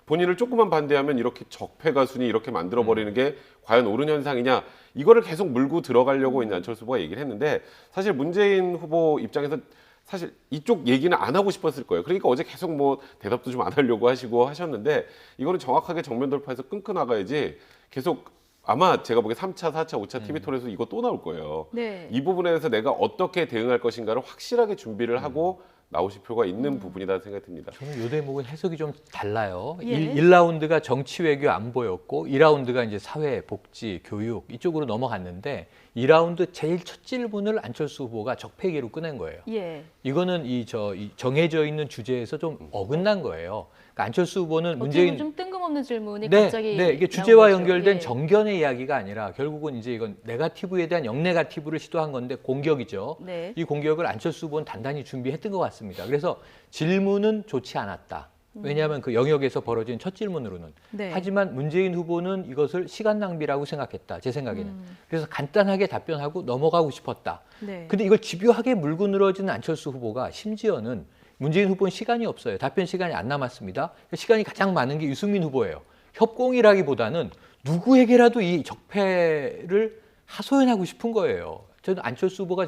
본인을 조금만 반대하면 이렇게 적폐 가순이 이렇게 만들어버리는 게 과연 옳은 현상이냐, 이거를 계속 물고 들어가려고 이제 안철수 후보가 얘기를 했는데 사실 문재인 후보 입장에서 사실 이쪽 얘기는 안 하고 싶었을 거예요. 그러니까 어제 계속 뭐 대답도 좀 안 하려고 하시고 하셨는데 이거는 정확하게 정면 돌파해서 끊고 나가야지 계속 아마 제가 보기에 3차, 4차, 5차 TV 토론에서 이거 또 나올 거예요. 네. 이 부분에 대해서 내가 어떻게 대응할 것인가를 확실하게 준비를 하고 나오실 필요가 있는 부분이다 생각이 듭니다. 저는 이 대목은 해석이 좀 달라요. 예. 1라운드가 정치 외교 안보였고 2라운드가 이제 사회, 복지, 교육 이쪽으로 넘어갔는데 2라운드 제일 첫 질문을 안철수 후보가 적폐기로 꺼낸 거예요. 예. 이거는 이 정해져 있는 주제에서 좀 어긋난 거예요. 그러니까 안철수 후보는 어떻게 문재인 보면 좀 뜬금없는 질문이 네, 갑자기 이게 나온 주제와 거죠. 연결된 예. 정견의 이야기가 아니라 결국은 이제 이건 네거티브에 대한 역네거티브를 시도한 건데 공격이죠. 네. 이 공격을 안철수 후보는 단단히 준비했던 것 같습니다. 그래서 질문은 좋지 않았다. 왜냐하면 그 영역에서 벌어진 첫 질문으로는. 네. 하지만 문재인 후보는 이것을 시간 낭비라고 생각했다. 제 생각에는. 그래서 간단하게 답변하고 넘어가고 싶었다. 네. 근데 이걸 집요하게 물고 늘어지는 안철수 후보가 심지어는 문재인 후보는 시간이 없어요. 답변 시간이 안 남았습니다. 시간이 가장 많은 게 유승민 후보예요. 협공이라기보다는 누구에게라도 이 적폐를 하소연하고 싶은 거예요. 저는 안철수 후보가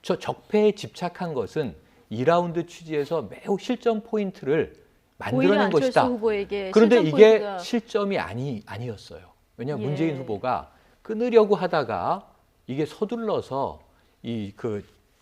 저 적폐에 집착한 것은 2라운드 취지에서 매우 실점 포인트를 만들어낸 것이다. 후보에게 그런데 실점 이게 포인트가... 실점이 아니었어요. 왜냐하면 예. 문재인 후보가 끊으려고 하다가 이게 서둘러서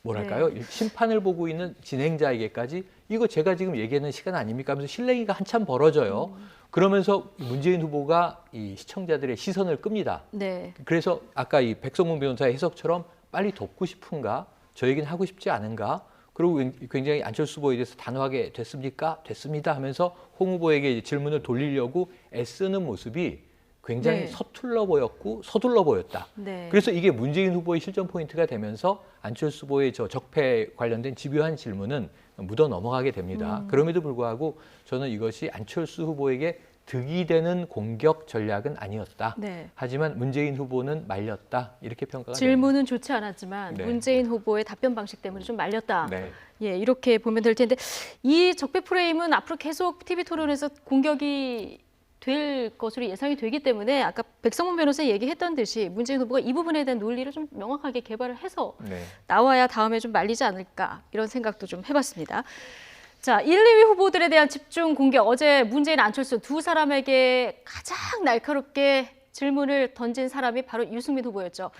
뭐랄까요? 네. 심판을 보고 있는 진행자에게까지 이거 제가 지금 얘기하는 시간 아닙니까? 하면서 실랭이가 한참 벌어져요. 그러면서 문재인 후보가 이 시청자들의 시선을 끕니다. 네. 그래서 아까 이 백성문 변호사의 해석처럼 빨리 돕고 싶은가? 저 얘기는 하고 싶지 않은가? 그리고 굉장히 안철수 후보에 대해서 단호하게 됐습니까? 됐습니다 하면서 홍 후보에게 질문을 돌리려고 애쓰는 모습이 굉장히 네. 서툴러 보였고 서둘러 보였다. 네. 그래서 이게 문재인 후보의 실전 포인트가 되면서 안철수 후보의 저 적폐 관련된 집요한 질문은 묻어 넘어가게 됩니다. 그럼에도 불구하고 저는 이것이 안철수 후보에게 득이 되는 공격 전략은 아니었다. 네. 하지만 문재인 후보는 말렸다. 이렇게 평가가 됩니다. 질문은 좋지 않았지만 네. 문재인 후보의 답변 방식 때문에 좀 말렸다. 네. 예, 이렇게 보면 될 텐데 이 적폐 프레임은 앞으로 계속 TV 토론에서 공격이 될 것으로 예상이 되기 때문에 아까 백성문 변호사 얘기했던 듯이 문재인 후보가 이 부분에 대한 논리를 좀 명확하게 개발을 해서 네. 나와야 다음에 좀 말리지 않을까 이런 생각도 좀 해봤습니다. 자, 1, 2위 후보들에 대한 집중 공격. 어제 문재인, 안철수 두 사람에게 가장 날카롭게 질문을 던진 사람이 바로 유승민 후보였죠.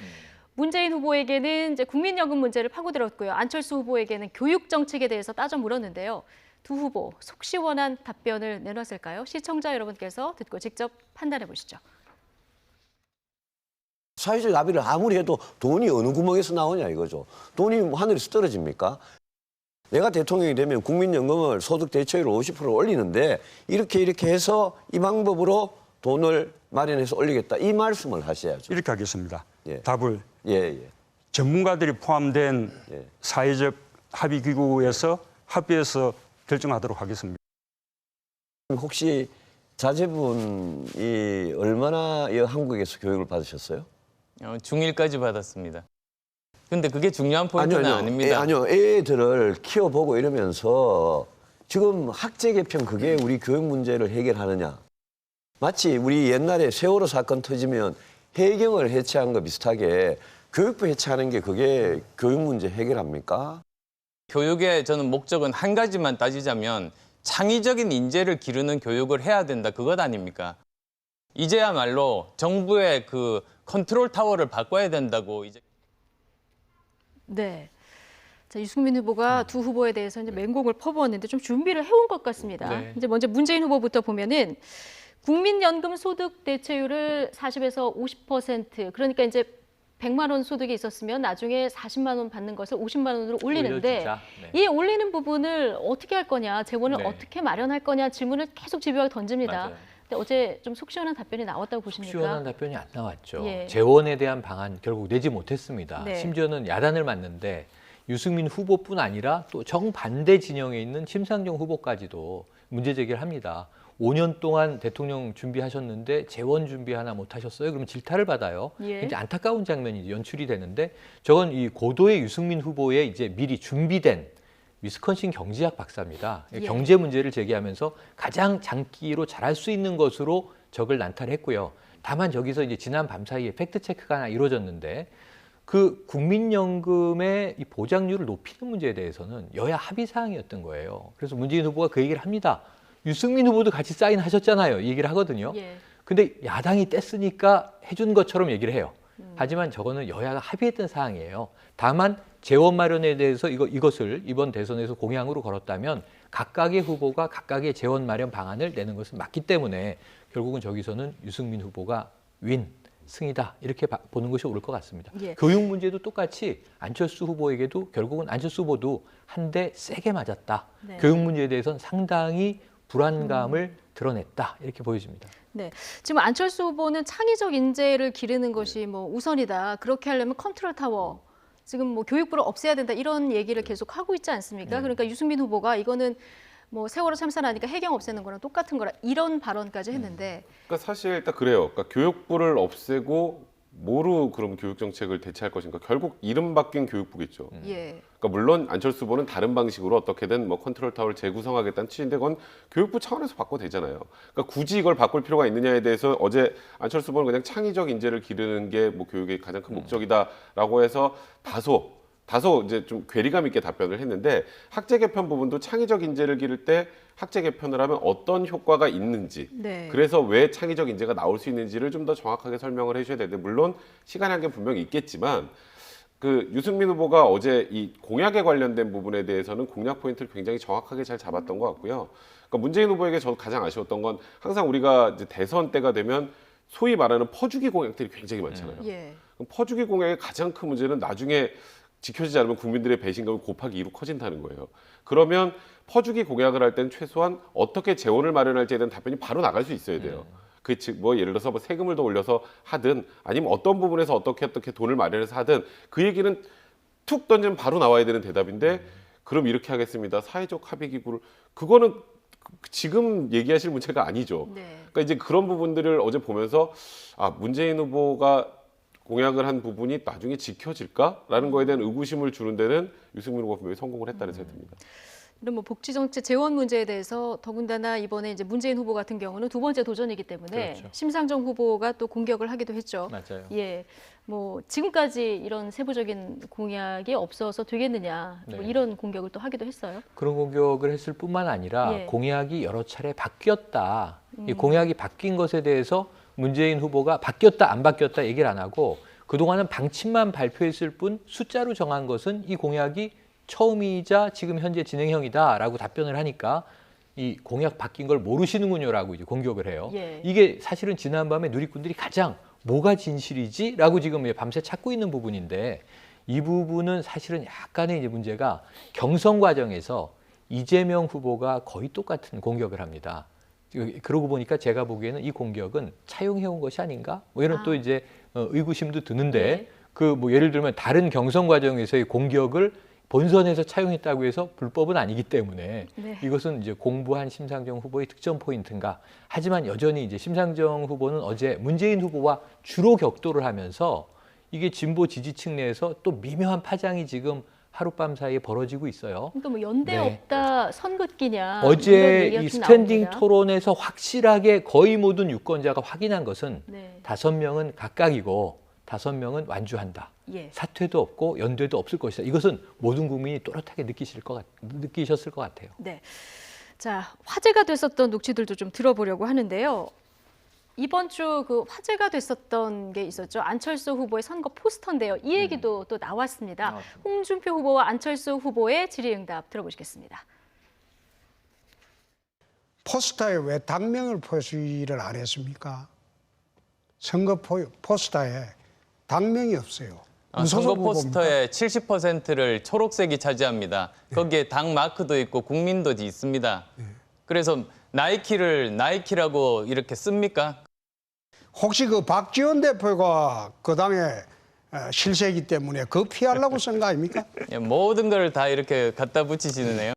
문재인 후보에게는 이제 국민연금 문제를 파고들었고요. 안철수 후보에게는 교육 정책에 대해서 따져 물었는데요. 두 후보 속 시원한 답변을 내놨을까요? 시청자 여러분께서 듣고 직접 판단해 보시죠. 사회적 합의를 아무리 해도 돈이 어느 구멍에서 나오냐 이거죠. 돈이 하늘에서 떨어집니까? 내가 대통령이 되면 국민연금을 소득 대체율을 50% 올리는데 이렇게 해서 이 방법으로 돈을 마련해서 올리겠다. 이 말씀을 하셔야죠. 이렇게 하겠습니다. 예. 답을 예. 전문가들이 포함된 예. 사회적 합의기구에서 합의해서 결정하도록 하겠습니다. 혹시 자제분이 얼마나 한국에서 교육을 받으셨어요? 중1까지 받았습니다. 근데 그게 중요한 포인트는 아닙니다. 아니요. 애들을 키워보고 이러면서 지금 학제 개편 그게 우리 교육 문제를 해결하느냐. 마치 우리 옛날에 세월호 사건 터지면 해경을 해체한 거 비슷하게 교육부 해체하는 게 그게 교육 문제 해결합니까? 교육의 저는 목적은 한 가지만 따지자면 창의적인 인재를 기르는 교육을 해야 된다. 그것 아닙니까? 이제야말로 정부의 그 컨트롤 타워를 바꿔야 된다고 이제. 네. 자, 유승민 후보가 두 후보에 대해서 이제 맹공을 퍼부었는데 좀 준비를 해온 것 같습니다. 네. 이제 먼저 문재인 후보부터 보면은 국민연금 소득 대체율을 40에서 50%, 그러니까 이제 100만 원 소득이 있었으면 나중에 40만 원 받는 것을 50만 원으로 올리는데 올려주자. 네. 이 올리는 부분을 어떻게 할 거냐, 재원을 네. 어떻게 마련할 거냐 질문을 계속 집요하게 던집니다. 맞아요. 근데 어제 좀 속 시원한 답변이 나왔다고 보십니까? 시원한 답변이 안 나왔죠. 예. 재원에 대한 방안 결국 내지 못했습니다. 네. 심지어는 야단을 맞는데 유승민 후보뿐 아니라 또 정반대 진영에 있는 심상정 후보까지도 문제 제기를 합니다. 5년 동안 대통령 준비하셨는데 재원 준비 하나 못 하셨어요? 그러면 질타를 받아요. 예. 굉장히 안타까운 장면이 연출이 되는데 저건 이 고도의 유승민 후보의 이제 미리 준비된 위스콘신 경제학 박사입니다. 예. 경제 문제를 제기하면서 가장 장기로 잘할 수 있는 것으로 적을 난타했고요. 다만 저기서 이제 지난 밤 사이에 팩트 체크가 하나 이루어졌는데 그 국민연금의 이 보장률을 높이는 문제에 대해서는 여야 합의 사항이었던 거예요. 그래서 문재인 후보가 그 얘기를 합니다. 유승민 후보도 같이 사인하셨잖아요. 이 얘기를 하거든요. 예. 근데 야당이 뗐으니까 해준 것처럼 얘기를 해요. 하지만 저거는 여야가 합의했던 사항이에요. 다만 재원 마련에 대해서 이것을 이번 대선에서 공약으로 걸었다면 각각의 후보가 각각의 재원 마련 방안을 내는 것은 맞기 때문에 결국은 저기서는 유승민 후보가 윈, 승이다 이렇게 보는 것이 옳을 것 같습니다. 예. 교육 문제도 똑같이 안철수 후보에게도 결국은 안철수 후보도 한 대 세게 맞았다. 네. 교육 문제에 대해서는 상당히 불안감을 드러냈다 이렇게 보여집니다. 네, 지금 안철수 후보는 창의적 인재를 기르는 것이 뭐 우선이다. 그렇게 하려면 컨트롤 타워, 지금 뭐 교육부를 없애야 된다 이런 얘기를 계속 하고 있지 않습니까? 그러니까 유승민 후보가 이거는 뭐 세월호 참사나니까 해경 없애는 거랑 똑같은 거라 이런 발언까지 했는데. 그러니까 사실 딱 그래요. 그러니까 교육부를 없애고 뭐로 그럼 교육 정책을 대체할 것인가? 결국 이름 바뀐 교육부겠죠. 예. 그러니까 물론 안철수 후보는 다른 방식으로 어떻게든 뭐 컨트롤 타워를 재구성하겠다는 취지인데 그건 교육부 차원에서 바꿔도 되잖아요. 그러니까 굳이 이걸 바꿀 필요가 있느냐에 대해서 어제 안철수 후보는 그냥 창의적 인재를 기르는 게 뭐 교육의 가장 큰 목적이다라고 해서 다소 이제 좀 괴리감 있게 답변을 했는데 학제 개편 부분도 창의적 인재를 기를 때 학제 개편을 하면 어떤 효과가 있는지 네. 그래서 왜 창의적 인재가 나올 수 있는지를 좀 더 정확하게 설명을 해주셔야 되는데 물론 시간이 한계 분명히 있겠지만 그 유승민 후보가 어제 이 공약에 관련된 부분에 대해서는 공약 포인트를 굉장히 정확하게 잘 잡았던 것 같고요. 그러니까 문재인 후보에게 저 가장 아쉬웠던 건 항상 우리가 이제 대선 때가 되면 소위 말하는 퍼주기 공약들이 굉장히 많잖아요. 예. 그럼 퍼주기 공약의 가장 큰 문제는 나중에 지켜지지 않으면 국민들의 배신감이 곱하기 2로 커진다는 거예요. 그러면 퍼주기 공약을 할 때는 최소한 어떻게 재원을 마련할지에 대한 답변이 바로 나갈 수 있어야 돼요. 그 즉 뭐 예를 들어서 뭐 세금을 더 올려서 하든 아니면 어떤 부분에서 어떻게 돈을 마련해서 하든 그 얘기는 툭 던지면 바로 나와야 되는 대답인데 그럼 이렇게 하겠습니다. 사회적 합의 기구를 그거는 지금 얘기하실 문제가 아니죠. 네. 그러니까 이제 그런 부분들을 어제 보면서 아 문재인 후보가 공약을 한 부분이 나중에 지켜질까라는 거에 대한 의구심을 주는 데는 유승민 후보가 분명히 성공을 했다는 생각이 듭니다. 이런 뭐 복지 정책 재원 문제에 대해서 더군다나 이번에 이제 문재인 후보 같은 경우는 두 번째 도전이기 때문에 그렇죠. 심상정 후보가 또 공격을 하기도 했죠. 맞아요. 예. 뭐 지금까지 이런 세부적인 공약이 없어서 되겠느냐 뭐 네. 이런 공격을 또 하기도 했어요. 그런 공격을 했을 뿐만 아니라 예. 공약이 여러 차례 바뀌었다. 이 공약이 바뀐 것에 대해서 문재인 후보가 바뀌었다 안 바뀌었다 얘기를 안 하고 그동안은 방침만 발표했을 뿐 숫자로 정한 것은 이 공약이 처음이자 지금 현재 진행형이다라고 답변을 하니까 이 공약 바뀐 걸 모르시는군요라고 이제 공격을 해요. 예. 이게 사실은 지난밤에 누리꾼들이 가장 뭐가 진실이지라고 지금 밤새 찾고 있는 부분인데 이 부분은 사실은 약간의 이제 문제가 경선 과정에서 이재명 후보가 거의 똑같은 공격을 합니다. 그러고 보니까 제가 보기에는 이 공격은 차용해온 것이 아닌가? 뭐 이런 또 이제 의구심도 드는데 네. 그 뭐 예를 들면 다른 경선 과정에서의 공격을 본선에서 차용했다고 해서 불법은 아니기 때문에 네. 이것은 이제 공부한 심상정 후보의 득점 포인트인가? 하지만 여전히 이제 심상정 후보는 어제 문재인 후보와 주로 격돌을 하면서 이게 진보 지지층 내에서 또 미묘한 파장이 지금 하룻밤 사이에 벌어지고 있어요. 그러니까 뭐 연대 네. 없다 선긋기냐 어제 이런 얘기가 이 좀 스탠딩 나옵니다. 토론에서 확실하게 거의 모든 유권자가 확인한 것은 네. 5명은 각각이고 5명은 완주한다. 예. 사퇴도 없고 연대도 없을 것이다. 이것은 모든 국민이 또렷하게 느끼셨을 것 같아요. 네. 자, 화제가 됐었던 녹취들도 좀 들어보려고 하는데요. 이번 주 그 화제가 됐었던 게 있었죠. 안철수 후보의 선거 포스터인데요. 이 얘기도 또 나왔습니다. 홍준표 후보와 안철수 후보의 질의응답 들어보시겠습니다. 포스터에 왜 당명을 표시를 안 했습니까? 선거 포스터에 당명이 없어요. 무소속 선거 후보입니다. 포스터의 70%를 초록색이 차지합니다. 거기에 당 마크도 있고 국민도 있습니다. 그래서 나이키라고 이렇게 씁니까? 혹시 그 박지원 대표가 그 당에 실세이기 때문에 그 피하려고 쓴 거 아닙니까? 예, 모든 걸 다 이렇게 갖다 붙이시네요.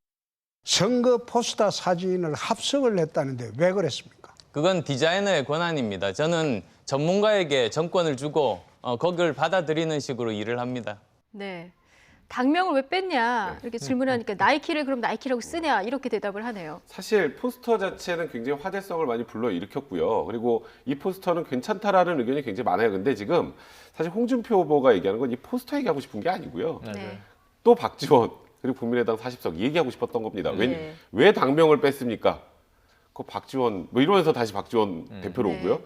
선거 포스터 사진을 합성을 했다는데 왜 그랬습니까? 그건 디자이너의 권한입니다. 저는 전문가에게 정권을 주고 거기를 받아들이는 식으로 일을 합니다. 네. 당명을 왜 뺐냐 이렇게 질문하니까 나이키를 그럼 나이키라고 쓰냐 이렇게 대답을 하네요. 사실 포스터 자체는 굉장히 화제성을 많이 불러일으켰고요. 그리고 이 포스터는 괜찮다라는 의견이 굉장히 많아요. 근데 지금 사실 홍준표 후보가 얘기하는 건 이 포스터 얘기하고 싶은 게 아니고요. 네. 또 박지원 그리고 국민의당 40석 얘기하고 싶었던 겁니다. 네. 왜 당명을 뺐습니까? 그 박지원 뭐 이러면서 다시 박지원 대표로 네. 오고요.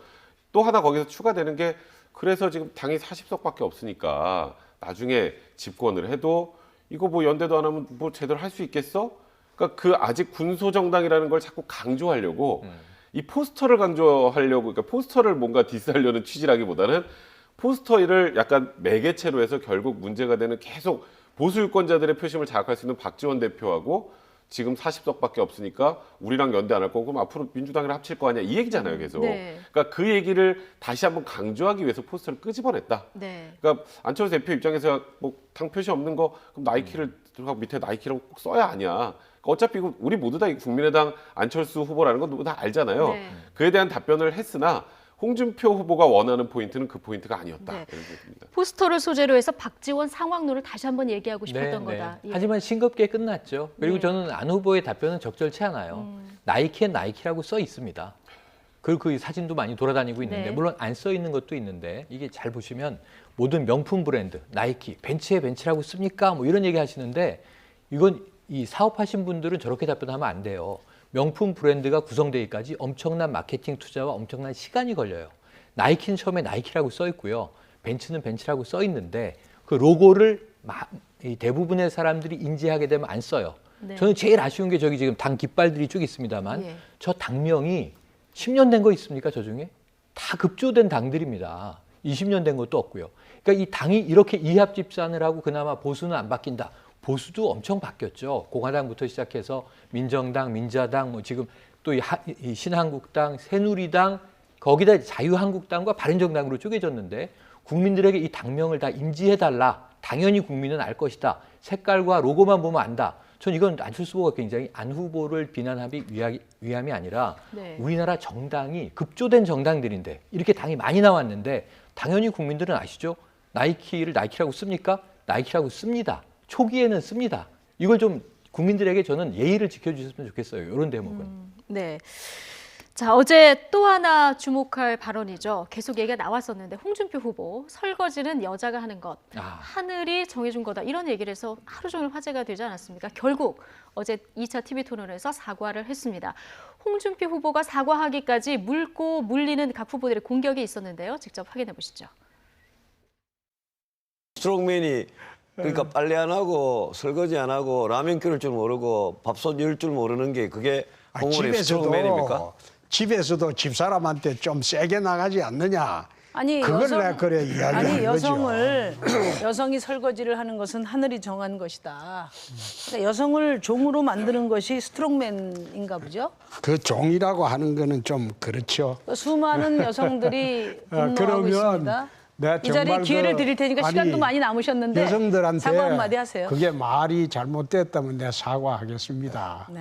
또 하나 거기서 추가되는 게 그래서 지금 당이 40석밖에 없으니까 나중에 집권을 해도 이거 뭐 연대도 안 하면 뭐 제대로 할 수 있겠어? 그러니까 그 아직 군소정당이라는 걸 자꾸 강조하려고 이 포스터를 강조하려고 그러니까 포스터를 뭔가 디스하려는 취지라기보다는 포스터를 약간 매개체로 해서 결국 문제가 되는 계속 보수 유권자들의 표심을 자극할 수 있는 박지원 대표하고 지금 40석밖에 없으니까 우리랑 연대 안 할 거고 그럼 앞으로 민주당이랑 합칠 거 아니야 이 얘기잖아요 계속. 네. 그러니까 그 얘기를 다시 한번 강조하기 위해서 포스터를 끄집어냈다. 네. 그러니까 안철수 대표 입장에서 뭐 당 표시 없는 거 그럼 나이키를 들어가고 밑에 나이키라고 꼭 써야 하냐. 그러니까 어차피 우리 모두 다 국민의당 안철수 후보라는 건 누구 다 알잖아요. 네. 그에 대한 답변을 했으나 홍준표 후보가 원하는 포인트는 그 포인트가 아니었다. 네. 이런 생각입니다. 포스터를 소재로 해서 박지원 상황론을 다시 한번 얘기하고 싶었던 거다. 예. 하지만 싱겁게 끝났죠. 그리고 네. 저는 안 후보의 답변은 적절치 않아요. 나이키엔 나이키라고 써 있습니다. 그 사진도 많이 돌아다니고 있는데 네. 물론 안 써 있는 것도 있는데 이게 잘 보시면 모든 명품 브랜드 나이키 벤츠에 벤츠라고 씁니까? 뭐 이런 얘기 하시는데 이건 이 사업하신 분들은 저렇게 답변하면 안 돼요. 명품 브랜드가 구성되기까지 엄청난 마케팅 투자와 엄청난 시간이 걸려요. 나이키는 처음에 나이키라고 써 있고요. 벤츠는 벤츠라고 써 있는데 그 로고를 이 대부분의 사람들이 인지하게 되면 안 써요. 네. 저는 제일 아쉬운 게 저기 지금 당 깃발들이 쭉 있습니다만 예. 저 당명이 10년 된 거 있습니까? 저 중에? 다 급조된 당들입니다. 20년 된 것도 없고요. 그러니까 이 당이 이렇게 이합 집산을 하고 그나마 보수는 안 바뀐다. 보수도 엄청 바뀌었죠. 공화당부터 시작해서 민정당, 민자당, 뭐 지금 또 이 신한국당, 새누리당, 거기다 자유한국당과 바른정당으로 쪼개졌는데 국민들에게 이 당명을 다 인지해달라. 당연히 국민은 알 것이다. 색깔과 로고만 보면 안다. 전 이건 안철수 후보가 굉장히 안 후보를 비난하기 위함이 아니라 네. 우리나라 정당이 급조된 정당들인데 이렇게 당이 많이 나왔는데 당연히 국민들은 아시죠? 나이키를 나이키라고 씁니까? 나이키라고 씁니다. 초기에는 씁니다. 이걸 좀 국민들에게 저는 예의를 지켜주셨으면 좋겠어요. 이런 대목은. 네. 자, 어제 또 하나 주목할 발언이죠. 계속 얘기가 나왔었는데 홍준표 후보 설거지는 여자가 하는 것, 하늘이 정해준 거다 이런 얘기를 해서 하루 종일 화제가 되지 않았습니까? 결국 어제 2차 TV 토론에서 사과를 했습니다. 홍준표 후보가 사과하기까지 물고 물리는 각 후보들의 공격이 있었는데요. 직접 확인해 보시죠. 스트롱맨이 그러니까 빨래 안 하고 설거지 안 하고 라면 끓일 줄 모르고 밥솥 열 줄 모르는 게 그게 홍원의 스트롱맨입니까? 집에서도 집사람한테 좀 세게 나가지 않느냐. 아니 그걸 여성- 내가 그래 이야기하는 아니 거죠. 여성이 설거지를 하는 것은 하늘이 정한 것이다. 그러니까 여성을 종으로 만드는 것이 스트롱맨인가 보죠. 그 종이라고 하는 거는 좀 그렇죠. 수많은 여성들이 분노하고 그러면 있습니다. 내가 이 자리에 정말 기회를 드릴 테니까 시간도 많이 남으셨는데 여성들한테 사과 한마디 하세요. 그게 말이 잘못됐다면 내가 사과하겠습니다. 네.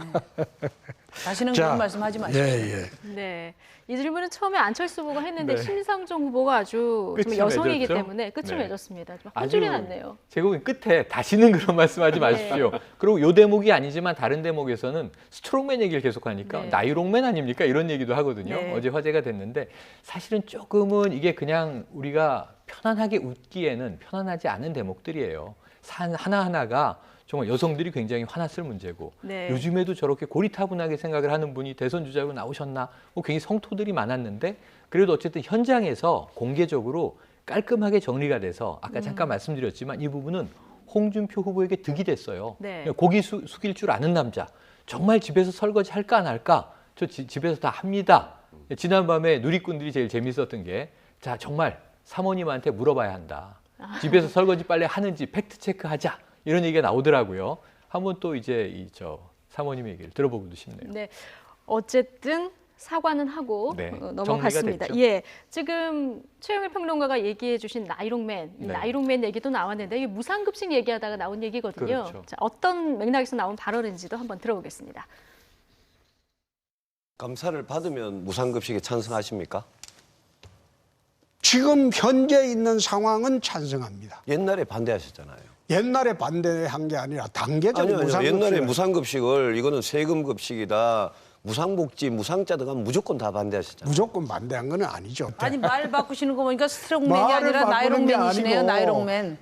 다시는 자, 그런 말씀하지 마시고. 예. 네. 이 질문은 처음에 안철수 후보가 했는데 네. 심상정 후보가 아주 좀 끝이 여성이기 맺었죠? 때문에 끝을 네. 맺었습니다. 좀 한 줄이 났네요. 제가 보기엔 끝에 다시는 그런 말씀하지 마십시오. 그리고 요 대목이 아니지만 다른 대목에서는 스트롱맨 얘기를 계속하니까 네. 나이롱맨 아닙니까? 이런 얘기도 하거든요. 네. 어제 화제가 됐는데 사실은 조금은 이게 그냥 우리가 편안하게 웃기에는 편안하지 않은 대목들이에요. 하나하나가 정말 여성들이 굉장히 화났을 문제고 네. 요즘에도 저렇게 고리타분하게 생각을 하는 분이 대선 주자로 나오셨나 뭐 굉장히 성토들이 많았는데 그래도 어쨌든 현장에서 공개적으로 깔끔하게 정리가 돼서 아까 잠깐 말씀드렸지만 이 부분은 홍준표 후보에게 득이 됐어요. 네. 고기 숙일 줄 아는 남자. 정말 집에서 설거지 할까 안 할까? 저 집에서 다 합니다. 지난밤에 누리꾼들이 제일 재밌었던 게 자 정말 사모님한테 물어봐야 한다. 집에서 설거지 빨래 하는지 팩트 체크하자. 이런 얘기가 나오더라고요. 한번 또 이제 사모님의 얘기를 들어보고도 싶네요. 네. 어쨌든 사과는 하고 네, 넘어갔습니다. 정리가 됐죠. 예. 지금 최영일 평론가가 얘기해 주신 나이롱맨, 이 네. 나이롱맨 얘기도 나왔는데 이게 무상급식 얘기하다가 나온 얘기거든요. 그렇죠. 자, 어떤 맥락에서 나온 발언인지도 한번 들어보겠습니다. 감사를 받으면 무상급식에 찬성하십니까? 지금 현재 있는 상황은 찬성합니다. 옛날에 반대하셨잖아요. 옛날에 반대한 게 아니라 단계적 아니요. 무상급식. 옛날에 무상급식을 이거는 세금급식이다. 무상복지, 무상자 들어가면 무조건 다 반대하셨잖아요. 무조건 반대한 건 아니죠. 아니 말 바꾸시는 거 보니까 스트롱맨이 말을 아니라 바꾸는 게 나이롱맨이시네요. 아니고. 나이롱맨.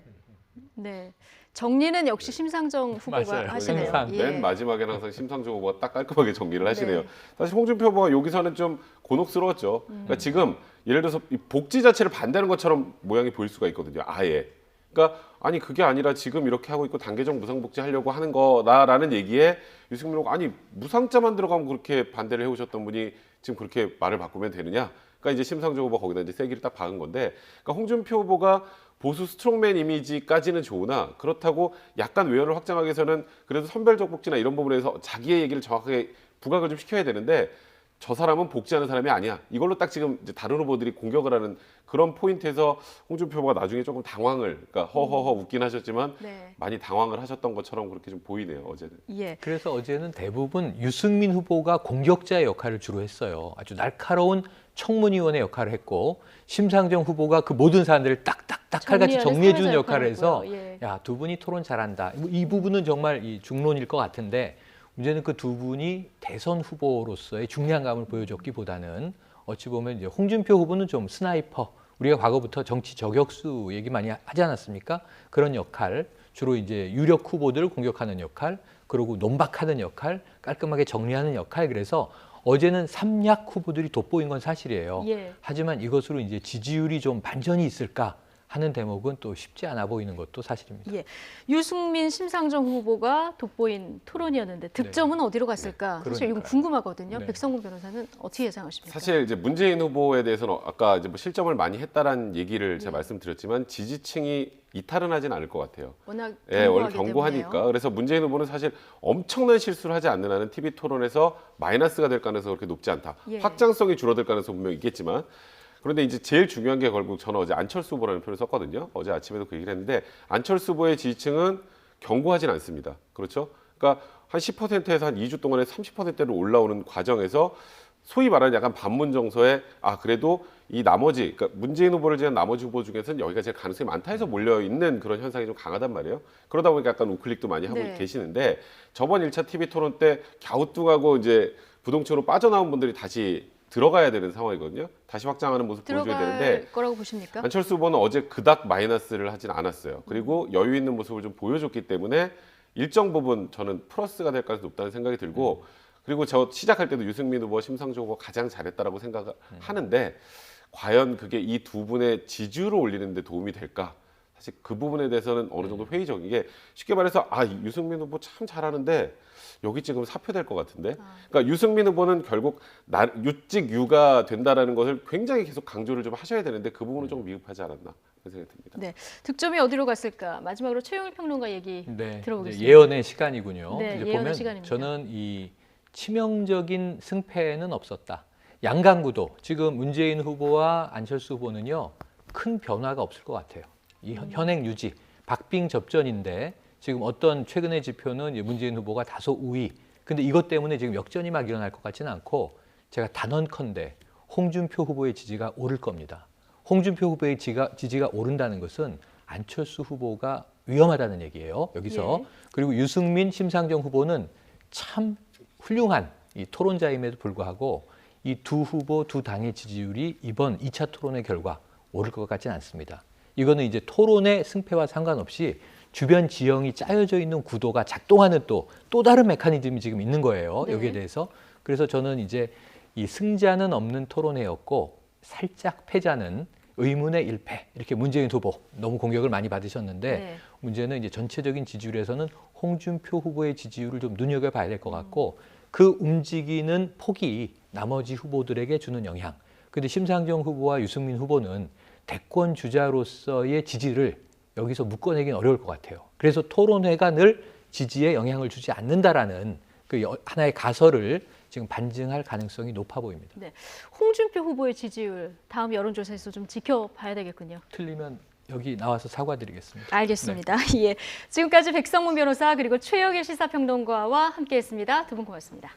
네. 정리는 역시 심상정 후보가 맞아요. 하시네요. 심상. 예. 맨 마지막에는 항상 심상정 후보가 딱 깔끔하게 정리를 하시네요. 네. 사실 홍준표 후보가 여기서는 좀 곤혹스러웠죠. 그러니까 지금 예를 들어서 이 복지 자체를 반대하는 것처럼 모양이 보일 수가 있거든요. 아예. 그러니까 아니 그게 아니라 지금 이렇게 하고 있고 단계적 무상복지 하려고 하는 거다라는 얘기에 유승민 후보가 아니 무상자만 들어가면 그렇게 반대를 해오셨던 분이 지금 그렇게 말을 바꾸면 되느냐? 그러니까 이제 심상정 후보가 거기다 이제 세기를 딱 박은 건데, 그러니까 홍준표 후보가 보수 스트롱맨 이미지까지는 좋으나 그렇다고 약간 외연을 확장하기 위해서는 그래도 선별적 복지나 이런 부분에서 자기의 얘기를 정확하게 부각을 좀 시켜야 되는데 저 사람은 복지하는 사람이 아니야. 이걸로 딱 지금 이제 다른 후보들이 공격을 하는 그런 포인트에서 홍준표 후보가 나중에 조금 당황을, 그러니까 허허허 웃긴 하셨지만 네. 많이 당황을 하셨던 것처럼 그렇게 좀 보이네요, 어제는. 예. 그래서 어제는 대부분 유승민 후보가 공격자의 역할을 주로 했어요. 아주 날카로운 청문위원의 역할을 했고 심상정 후보가 그 모든 사람들을 딱딱딱 칼같이 정리해 주는 역할을 해서 예. 야, 두 분이 토론 잘한다. 이 부분은 정말 이 중론일 것 같은데 문제는 그 두 분이 대선 후보로서의 중량감을 보여줬기보다는 어찌 보면 이제 홍준표 후보는 좀 스나이퍼, 우리가 과거부터 정치 저격수 얘기 많이 하지 않았습니까? 그런 역할, 주로 이제 유력 후보들을 공격하는 역할, 그리고 논박하는 역할, 깔끔하게 정리하는 역할. 그래서 어제는 삼약 후보들이 돋보인 건 사실이에요. 예. 하지만 이것으로 이제 지지율이 좀 반전이 있을까 하는 대목은 또 쉽지 않아 보이는 것도 사실입니다. 예. 유승민, 심상정 후보가 돋보인 토론이었는데 득점은 어디로 갔을까? 사실 이건 그러니까요. 궁금하거든요. 네. 백성문 변호사는 어떻게 예상하십니까? 사실 이제 문재인 후보에 대해서는 아까 이제 뭐 실점을 많이 했다라는 얘기를 제가 말씀드렸지만 지지층이 이탈은 하진 않을 것 같아요. 워낙 예, 원래 견고하기 경고하니까. 때문에요. 그래서 문재인 후보는 사실 엄청난 실수를 하지 않는 한은 TV 토론에서 마이너스가 될 가능성이 그렇게 높지 않다. 예. 확장성이 줄어들 가능성은 분명히 있겠지만 그런데 이제 제일 중요한 게 결국 저는 어제 안철수 후보라는 표현을 썼거든요. 어제 아침에도 그 얘기를 했는데 안철수 후보의 지지층은 견고하진 않습니다. 그렇죠? 그러니까 한 10%에서 한 2주 동안에 30%로 올라오는 과정에서 소위 말하는 약간 반문 정서에 아 그래도 이 나머지 그러니까 문재인 후보를 제한 나머지 후보 중에서는 여기가 제일 가능성이 많다 해서 몰려 있는 그런 현상이 좀 강하단 말이에요. 그러다 보니까 약간 우클릭도 많이 하고 네. 계시는데 저번 1차 TV 토론 때 갸우뚱하고 이제 부동층으로 빠져나온 분들이 다시 들어가야 되는 상황이거든요. 다시 확장하는 모습 보여줘야 되는데 들어갈 거라고 보십니까? 안철수 후보는 어제 그닥 마이너스를 하진 않았어요. 그리고 여유 있는 모습을 좀 보여줬기 때문에 일정 부분 저는 플러스가 될 가능성이 높다는 생각이 들고 그리고 저 시작할 때도 유승민 후보, 심상정 후보 가장 잘했다라고 생각을 하는데 과연 그게 이 두 분의 지지율을 올리는 데 도움이 될까? 사실 그 부분에 대해서는 어느 정도 회의적인 게 쉽게 말해서 아 유승민 후보 참 잘하는데 여기 지금 사표될 것 같은데 그러니까 유승민 후보는 결국 유직유가 된다라는 것을 굉장히 계속 강조를 좀 하셔야 되는데 그 부분은 좀 미흡하지 않았나 그런 생각이 듭니다. 네. 득점이 어디로 갔을까? 마지막으로 최영일 평론가 얘기 네, 들어보겠습니다. 이제 예언의 시간이군요. 네, 이제 예언의 보면 시간입니다. 저는 이 치명적인 승패는 없었다. 양강구도 지금 문재인 후보와 안철수 후보는요 큰 변화가 없을 것 같아요. 이 현행 유지, 박빙 접전인데 지금 어떤 최근의 지표는 이제 문재인 후보가 다소 우위. 근데 이것 때문에 지금 역전이 막 일어날 것 같지는 않고 제가 단언컨대 홍준표 후보의 지지가 오를 겁니다. 홍준표 후보의 지지가 오른다는 것은 안철수 후보가 위험하다는 얘기예요. 여기서. 예. 그리고 유승민, 심상정 후보는 참 훌륭한 이 토론자임에도 불구하고 이 두 후보, 두 당의 지지율이 이번 2차 토론의 결과 오를 것 같지는 않습니다. 이거는 이제 토론의 승패와 상관없이 주변 지형이 짜여져 있는 구도가 작동하는 또 다른 메커니즘이 지금 있는 거예요. 네. 여기에 대해서. 그래서 저는 이제 이 승자는 없는 토론회였고 살짝 패자는 의문의 일패. 이렇게 문재인 후보 너무 공격을 많이 받으셨는데 네. 문제는 이제 전체적인 지지율에서는 홍준표 후보의 지지율을 좀 눈여겨봐야 될 것 같고 그 움직이는 폭이 나머지 후보들에게 주는 영향. 근데 심상정 후보와 유승민 후보는 대권 주자로서의 지지를 여기서 묶어내기는 어려울 것 같아요. 그래서 토론회가 늘 지지에 영향을 주지 않는다라는 그 하나의 가설을 지금 반증할 가능성이 높아 보입니다. 네. 홍준표 후보의 지지율 다음 여론조사에서 좀 지켜봐야 되겠군요. 틀리면 여기 나와서 사과드리겠습니다. 알겠습니다. 예. 지금까지 백성문 변호사 그리고 최영일 시사평론가와 함께했습니다. 두 분 고맙습니다.